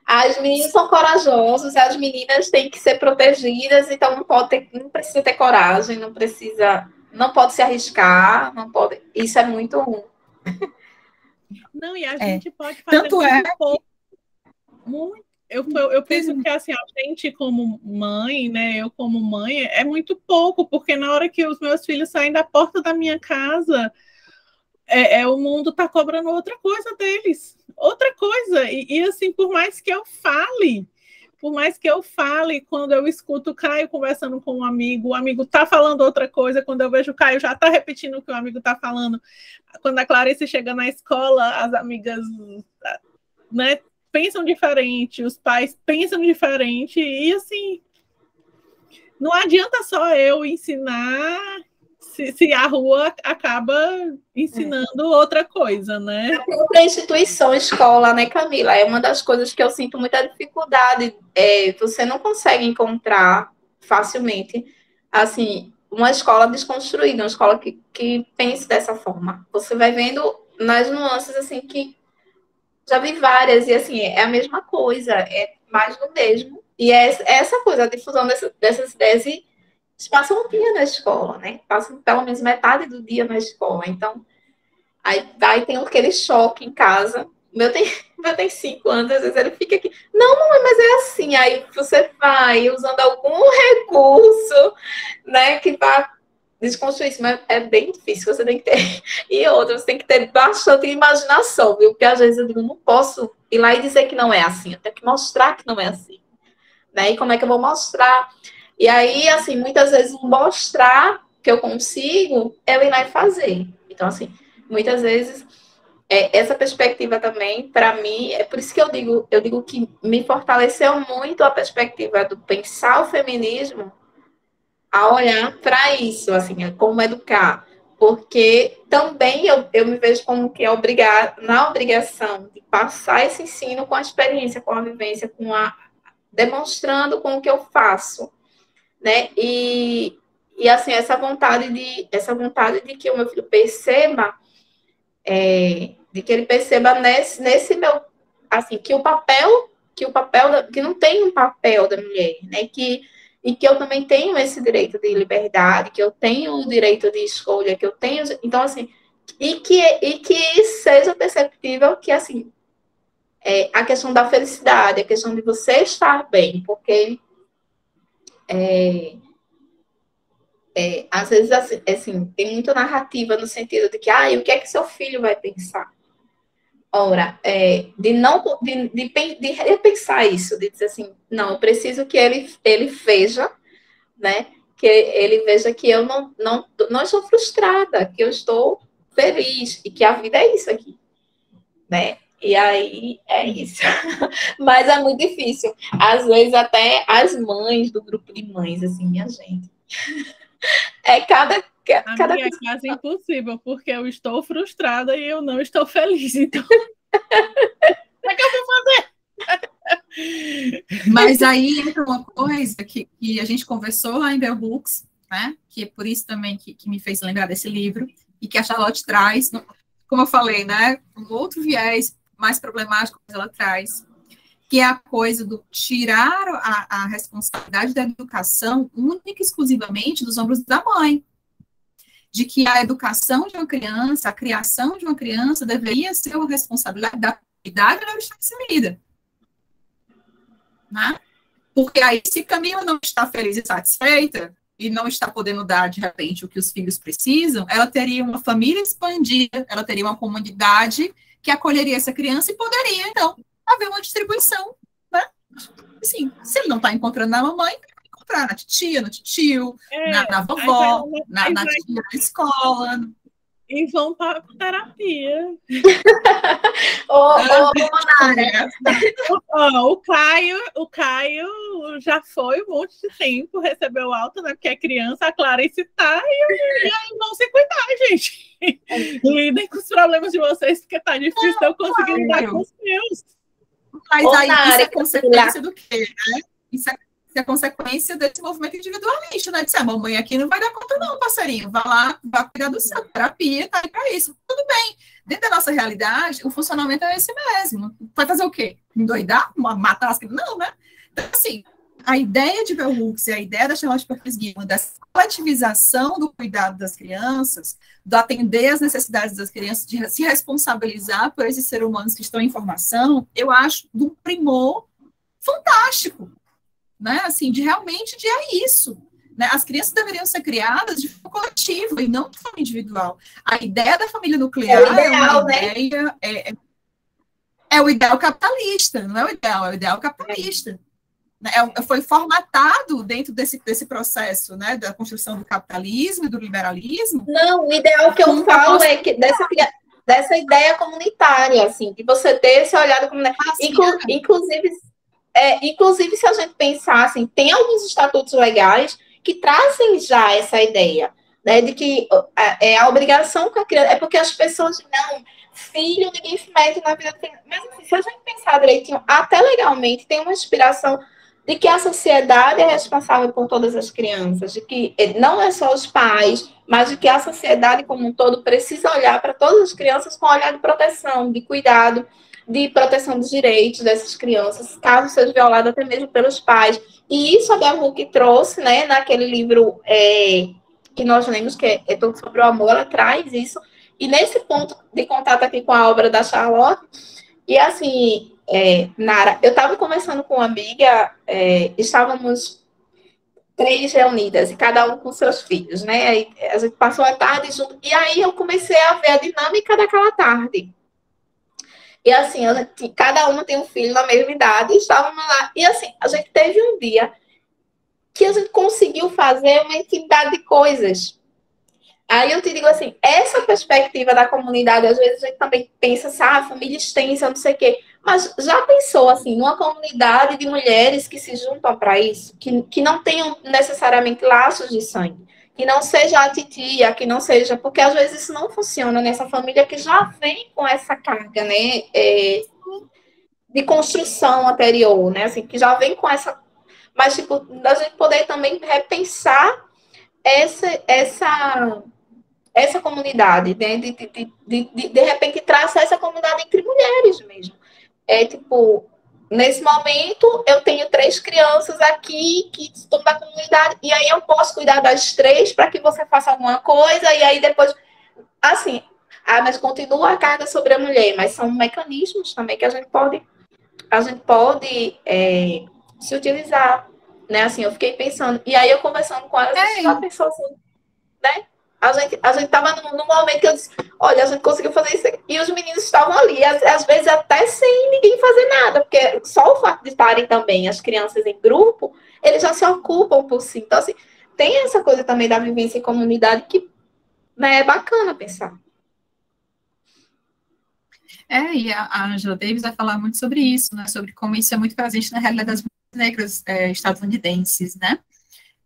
S3: As meninas são corajosas, as meninas têm que ser protegidas, então não precisa ter coragem, não pode se arriscar, não pode. Isso é muito ruim.
S4: Não, e a gente pode fazer muito pouco. Muito. Eu penso que assim, a gente como mãe, né? Eu como mãe, é muito pouco, porque na hora que os meus filhos saem da porta da minha casa, o mundo está cobrando outra coisa deles. Outra coisa. E assim, por mais que eu fale, quando eu escuto o Caio conversando com um amigo, o amigo está falando outra coisa, quando eu vejo o Caio já está repetindo o que o amigo está falando. Quando a Clarice chega na escola, as amigas, né, pensam diferente, os pais pensam diferente, e assim, não adianta só eu ensinar se a rua acaba ensinando outra coisa, né?
S3: A própria instituição, escola, né, Camila? É uma das coisas que eu sinto muita dificuldade. Você não consegue encontrar facilmente, assim, uma escola desconstruída, uma escola que pense dessa forma. Você vai vendo nas nuances, assim, que já vi várias, e assim, é a mesma coisa, é mais do mesmo. E essa coisa, a difusão dessas ideias, e eles passam um dia na escola, né? Passam pelo menos metade do dia na escola. Então, aí tem aquele choque em casa. O meu tem 5 anos, às vezes ele fica aqui, não, mamãe, mas é assim. Aí você vai usando algum recurso, né, que vai desconstruir isso, mas é bem difícil, você tem que ter. E outra, você tem que ter bastante imaginação, viu? Porque às vezes eu digo, não posso ir lá e dizer que não é assim, eu tenho que mostrar que não é assim. Né? E como é que eu vou mostrar? E aí, assim, muitas vezes mostrar que eu consigo, eu ir lá e fazer. Então, assim, muitas vezes, essa perspectiva também, para mim, é por isso que eu digo que me fortaleceu muito a perspectiva do pensar o feminismo, a olhar para isso, assim, como educar. Porque também eu me vejo como que na obrigação de passar esse ensino com a experiência, com a vivência, demonstrando com o que eu faço, né? E assim, essa vontade de que o meu filho perceba, de que ele perceba nesse meu, assim, que não tem um papel da mulher, né? E que eu também tenho esse direito de liberdade, que eu tenho o direito de escolha, que eu tenho, então assim, e que seja perceptível que assim a questão da felicidade, a questão de você estar bem, porque às vezes assim, tem muita narrativa no sentido de que o que é que seu filho vai pensar? Ora, de repensar isso, de dizer assim, não, eu preciso que ele veja, né? Que ele veja que eu não estou frustrada, que eu estou feliz e que a vida é isso aqui, né? E aí é isso. Mas é muito difícil. Às vezes até as mães do grupo de mães, assim, minha gente.
S4: A minha é quase impossível, porque eu estou frustrada e eu não estou feliz. Então, como é que eu vou fazer?
S1: Mas aí entra uma coisa que a gente conversou lá em Bell Hooks, né? Que é por isso também que me fez lembrar desse livro, e que a Charlotte traz, como eu falei, né? Um outro viés mais problemático que ela traz, que é a coisa do tirar a responsabilidade da educação única e exclusivamente dos ombros da mãe. De que a educação de uma criança, a criação de uma criança deveria ser uma responsabilidade da comunidade onde está inserida. Né? Porque aí, se Camila não está feliz e satisfeita, e não está podendo dar, de repente, o que os filhos precisam, ela teria uma família expandida, ela teria uma comunidade que acolheria essa criança e poderia, então, haver uma distribuição, né? Assim, se ele não está encontrando na mamãe, vai encontrar na titia, no tio, na vovó, na tia da escola.
S4: E vão para terapia. O Caio já foi um monte de tempo, recebeu alta, né? Porque é criança, a Clarice tá, e aí vão se cuidar, gente. Lidem com os problemas de vocês, porque tá difícil eu conseguir lidar com os meus.
S1: Mas aí isso é consequência do quê, né? Isso é consequência desse movimento individualista, né? Dizer, a mamãe aqui não vai dar conta não, parceirinho. Vai lá, vai cuidar do seu. Terapia tá aí para isso. Tudo bem. Dentro da nossa realidade, o funcionamento é esse mesmo. Vai fazer o quê? Endoidar? Matar as crianças? Não, né? Então, assim, a ideia de Bell Hooks e a ideia da Charlotte Perkins Gilman, dessa coletivização do cuidado das crianças, do atender às necessidades das crianças, de se responsabilizar por esses seres humanos que estão em formação, eu acho de um primor fantástico. Né, assim, é isso. Né? As crianças deveriam ser criadas de forma coletiva e não de forma individual. A ideia da família nuclear é o ideal capitalista, não é o ideal, é o ideal capitalista. Foi formatado dentro desse processo, né, da construção do capitalismo e do liberalismo.
S3: Não, o ideal que eu falo é que dessa ideia comunitária, assim, de você ter esse olhar comunitário. Inclusive, se a gente pensar assim, tem alguns estatutos legais que trazem já essa ideia. né, de que a obrigação com a criança, é porque as pessoas, não, filho, ninguém se mete na vida do filho. Mas assim, se a gente pensar direitinho, até legalmente, tem uma inspiração de que a sociedade é responsável por todas as crianças, de que não é só os pais, mas de que a sociedade como um todo precisa olhar para todas as crianças com um olhar de proteção, de cuidado, de proteção dos direitos dessas crianças, caso seja violada até mesmo pelos pais. E isso a Bell Hooks trouxe, né, naquele livro que nós lemos, que é Tudo sobre o Amor, ela traz isso. E nesse ponto de contato aqui com a obra da Charlotte, e assim, Nara, eu estava conversando com uma amiga, estávamos 3 reunidas, e cada um com seus filhos, né? Aí a gente passou a tarde junto, e aí eu comecei a ver a dinâmica daquela tarde. E assim, cada uma tem um filho na mesma idade, estávamos lá, e assim, a gente teve um dia que a gente conseguiu fazer uma infinidade de coisas. Aí eu te digo assim, essa perspectiva da comunidade, às vezes a gente também pensa assim, família extensa, não sei o quê. Mas já pensou, assim, numa comunidade de mulheres que se juntam para isso, que não tenham necessariamente laços de sangue, que não seja a titia, que não seja... Porque às vezes isso não funciona nessa família que já vem com essa carga, né, de construção anterior, né, assim, que já vem com essa... Mas, tipo, a gente poder também repensar essa comunidade, né? De repente traçar essa comunidade entre mulheres mesmo. Tipo, nesse momento eu tenho 3 crianças aqui que estão da comunidade, e aí eu posso cuidar das 3 para que você faça alguma coisa, e aí depois, assim, mas continua a carga sobre a mulher, mas são mecanismos também que a gente pode se utilizar, né? Assim, eu fiquei pensando, e aí eu conversando com ela, você já pensou assim, né? A gente estava num momento que eu disse, olha, a gente conseguiu fazer isso aqui. E os meninos estavam ali, às vezes até sem ninguém fazer nada, porque só o fato de estarem também as crianças em grupo, eles já se ocupam por si. Então, assim, tem essa coisa também da vivência em comunidade que, né, é bacana pensar.
S1: E a Angela Davis vai falar muito sobre isso, né, sobre como isso é muito presente na realidade das mulheres negras estadunidenses, né?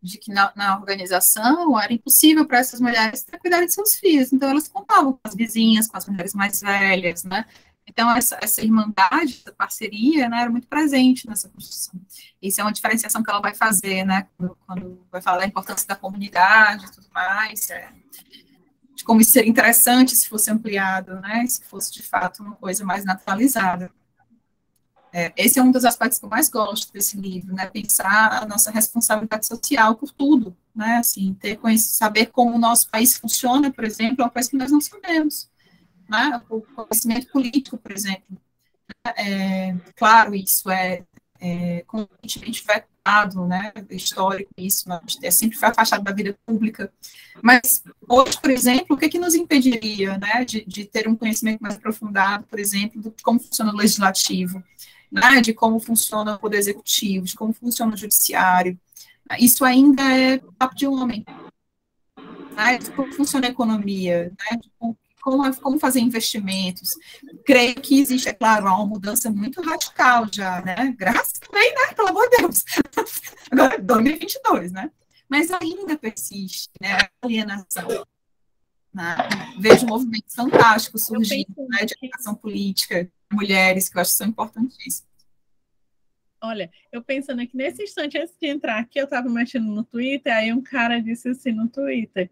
S1: De que na organização era impossível para essas mulheres ter cuidado de seus filhos, então elas contavam com as vizinhas, com as mulheres mais velhas, né? Então essa irmandade, essa parceria, né, era muito presente nessa construção. Isso é uma diferenciação que ela vai fazer, né, quando vai falar da importância da comunidade e tudo mais, de como isso seria interessante se fosse ampliado, né, se fosse de fato uma coisa mais naturalizada. Esse é um dos aspectos que eu mais gosto desse livro, né? Pensar a nossa responsabilidade social por tudo, né? Assim, saber como o nosso país funciona, por exemplo, é uma coisa que nós não sabemos, né? O conhecimento político, por exemplo. Claro, isso é completamente vetado, né? Histórico, isso, sempre foi afastado da vida pública. Mas hoje, por exemplo, o que nos impediria, né? De ter um conhecimento mais aprofundado, por exemplo, de como funciona o legislativo, né, de como funciona o poder executivo, de como funciona o judiciário. Isso ainda é papo de homem. Né, de como funciona a economia, né, de como fazer investimentos. Creio que existe, é claro, uma mudança muito radical já, né, graças também, né, pelo amor de Deus. Agora é 2022, né, mas ainda persiste, né, a alienação. Né? Vejo movimentos fantásticos surgindo, né, de educação política, mulheres, que eu acho que são importantíssimas.
S4: Olha, eu pensando aqui, nesse instante, antes de entrar aqui, eu estava mexendo no Twitter, aí um cara disse assim no Twitter,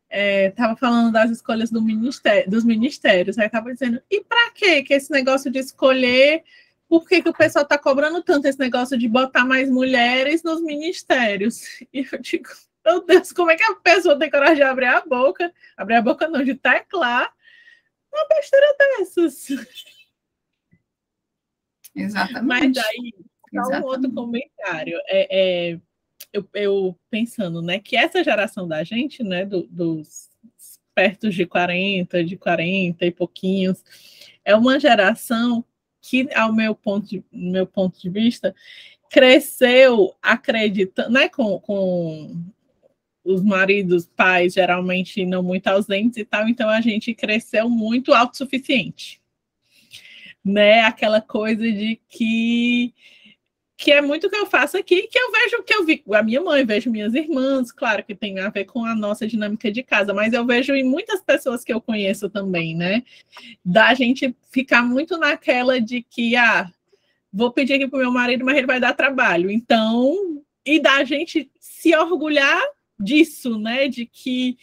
S4: estava falando das escolhas dos ministérios, aí estava dizendo, e para que esse negócio de escolher, por que o pessoal está cobrando tanto esse negócio de botar mais mulheres nos ministérios? E eu digo, meu Deus, como é que a pessoa tem coragem de abrir a boca não, de teclar uma besteira dessas?
S1: Exatamente.
S4: Mas daí, só um outro comentário. Eu pensando, né, que essa geração da gente, né, dos perto de 40 e pouquinhos, é uma geração que, ao meu ponto de vista, cresceu acreditando, né, com os maridos, pais, geralmente não muito ausentes e tal, então a gente cresceu muito autossuficiente. Né? Aquela coisa de que que é muito o que eu faço aqui, que eu vejo que eu vi a minha mãe, vejo minhas irmãs, claro que tem a ver com a nossa dinâmica de casa, mas eu vejo em muitas pessoas que eu conheço também, né? Da gente ficar muito naquela de que, vou pedir aqui pro meu marido, mas ele vai dar trabalho. Então, e da gente se orgulhar disso, né? De que,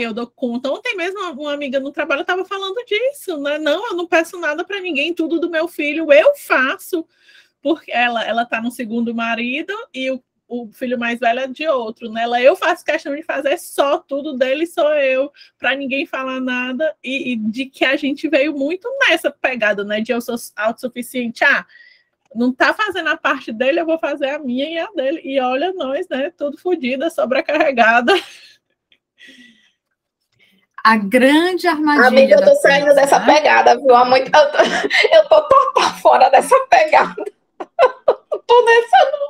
S4: eu dou conta. Ontem mesmo uma amiga no trabalho estava falando disso, né? Não, eu não peço nada para ninguém, tudo do meu filho eu faço, porque ela tá no segundo marido e o filho mais velho é de outro, né? Eu faço questão de fazer só tudo dele, sou eu, para ninguém falar nada, e de que a gente veio muito nessa pegada, né? De eu sou autossuficiente, não tá fazendo a parte dele, eu vou fazer a minha e a dele. E olha nós, né? Tudo fodida, sobrecarregada.
S1: A grande armadilha.
S3: Amiga, eu tô saindo dessa pegada, viu? Eu tô total fora dessa pegada. Tô nessa, não.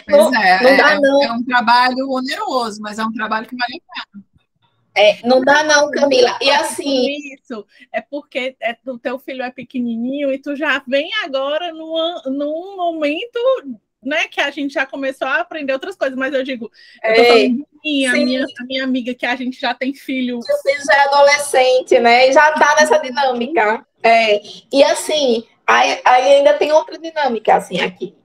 S1: Pois
S3: não dá, não.
S1: É um trabalho oneroso, mas é um trabalho que vale a pena.
S3: Não dá não, Camila. E assim...
S4: Isso é porque o teu filho é pequenininho e tu já vem agora num momento, né, que a gente já começou a aprender outras coisas, mas eu digo, eu tô falando de a minha amiga, que a gente já tem filho.
S3: Seu filho já é adolescente, né? E já tá nessa dinâmica. E assim, aí ainda tem outra dinâmica, assim, aqui.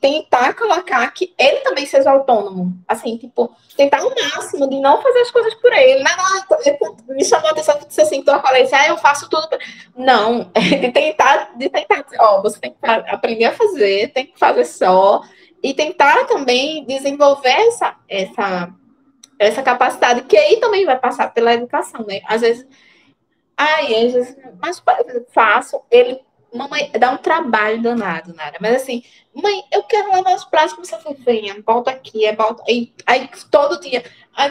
S3: Tentar colocar que ele também seja autônomo. Assim, tipo, tentar o máximo de não fazer as coisas por ele. Não, me chamou a atenção que disse assim, então eu falei assim, eu faço tudo. Não, de tentar dizer, você tem que aprender a fazer, tem que fazer só. E tentar também desenvolver essa capacidade, que aí também vai passar pela educação, né? Às vezes, mas faço, mamãe, dá um trabalho danado, Nara. Mas assim, mãe, eu quero lavar os pratos, como você falou, venha, volta aqui, aí todo dia. Aí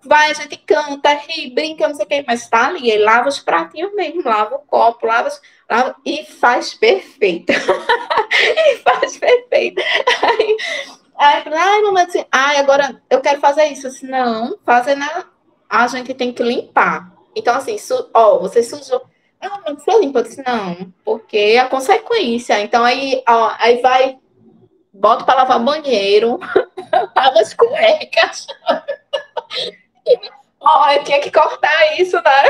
S3: vai, a gente canta, ri, brinca, não sei o quê, mas tá ali, ele lava os pratinhos mesmo, lava o copo, lava e faz perfeito. E faz perfeito. Aí mamãe disse, agora eu quero fazer isso. Assim, não, fazer nada. A gente tem que limpar. Então, assim, você sujou. Mas você limpa? Eu disse, não, porque é a consequência. Então, aí vai, bota para lavar o banheiro, lava as cuecas. Eu tinha que cortar isso, né?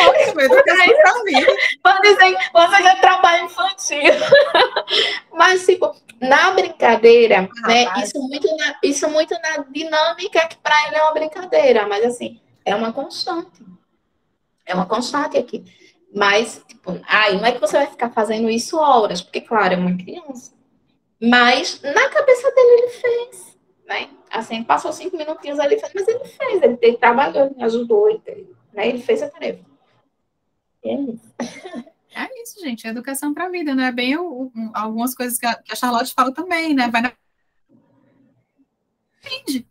S1: Ótimo, educação pra vida.
S3: Para dizer que você já trabalha infantil. Mas, tipo, na brincadeira, né? Isso muito na dinâmica, que para ele é uma brincadeira, mas assim, é uma constante. É uma constante aqui. Mas, tipo, não é que você vai ficar fazendo isso horas, porque, claro, é uma criança. Mas, na cabeça dele, ele fez, né? Assim, passou 5 minutinhos ali, mas ele fez, ele trabalhou, ele ajudou, né? Ele fez a tarefa. E é isso.
S1: É isso, gente, é educação para a vida, né? Bem algumas coisas que a Charlotte fala também, né? Vai na... Entende?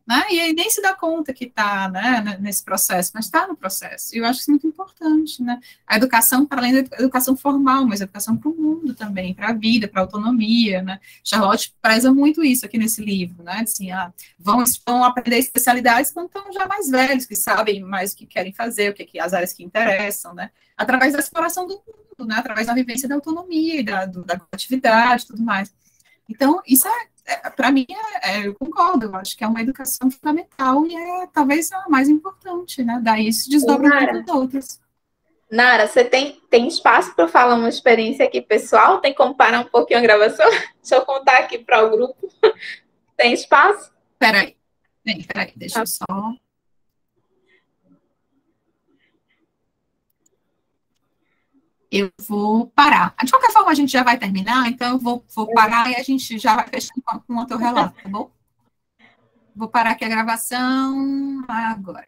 S1: Né? E aí nem se dá conta que está, né, nesse processo, mas está no processo. E eu acho isso muito importante, né? A educação, para além da educação formal, mas a educação para o mundo também, para a vida, para a autonomia, né? Charlotte preza muito isso aqui nesse livro, né? Assim, vão aprender especialidades quando estão já mais velhos, que sabem mais o que querem fazer, o que as áreas que interessam, né? Através da exploração do mundo, né? Através da vivência da autonomia, da atividade e tudo mais. Então, isso para mim, eu concordo, eu acho que é uma educação fundamental e é talvez a mais importante, né? Daí se desdobra todas as outras.
S3: Nara, você tem espaço para falar uma experiência aqui pessoal? Tem como parar um pouquinho a gravação? Deixa eu contar aqui para o grupo. Tem espaço?
S1: Peraí, deixa eu só... Eu vou parar. De qualquer forma, a gente já vai terminar, então eu vou parar e a gente já vai fechar com o teu relato, tá bom? Vou parar aqui a gravação agora.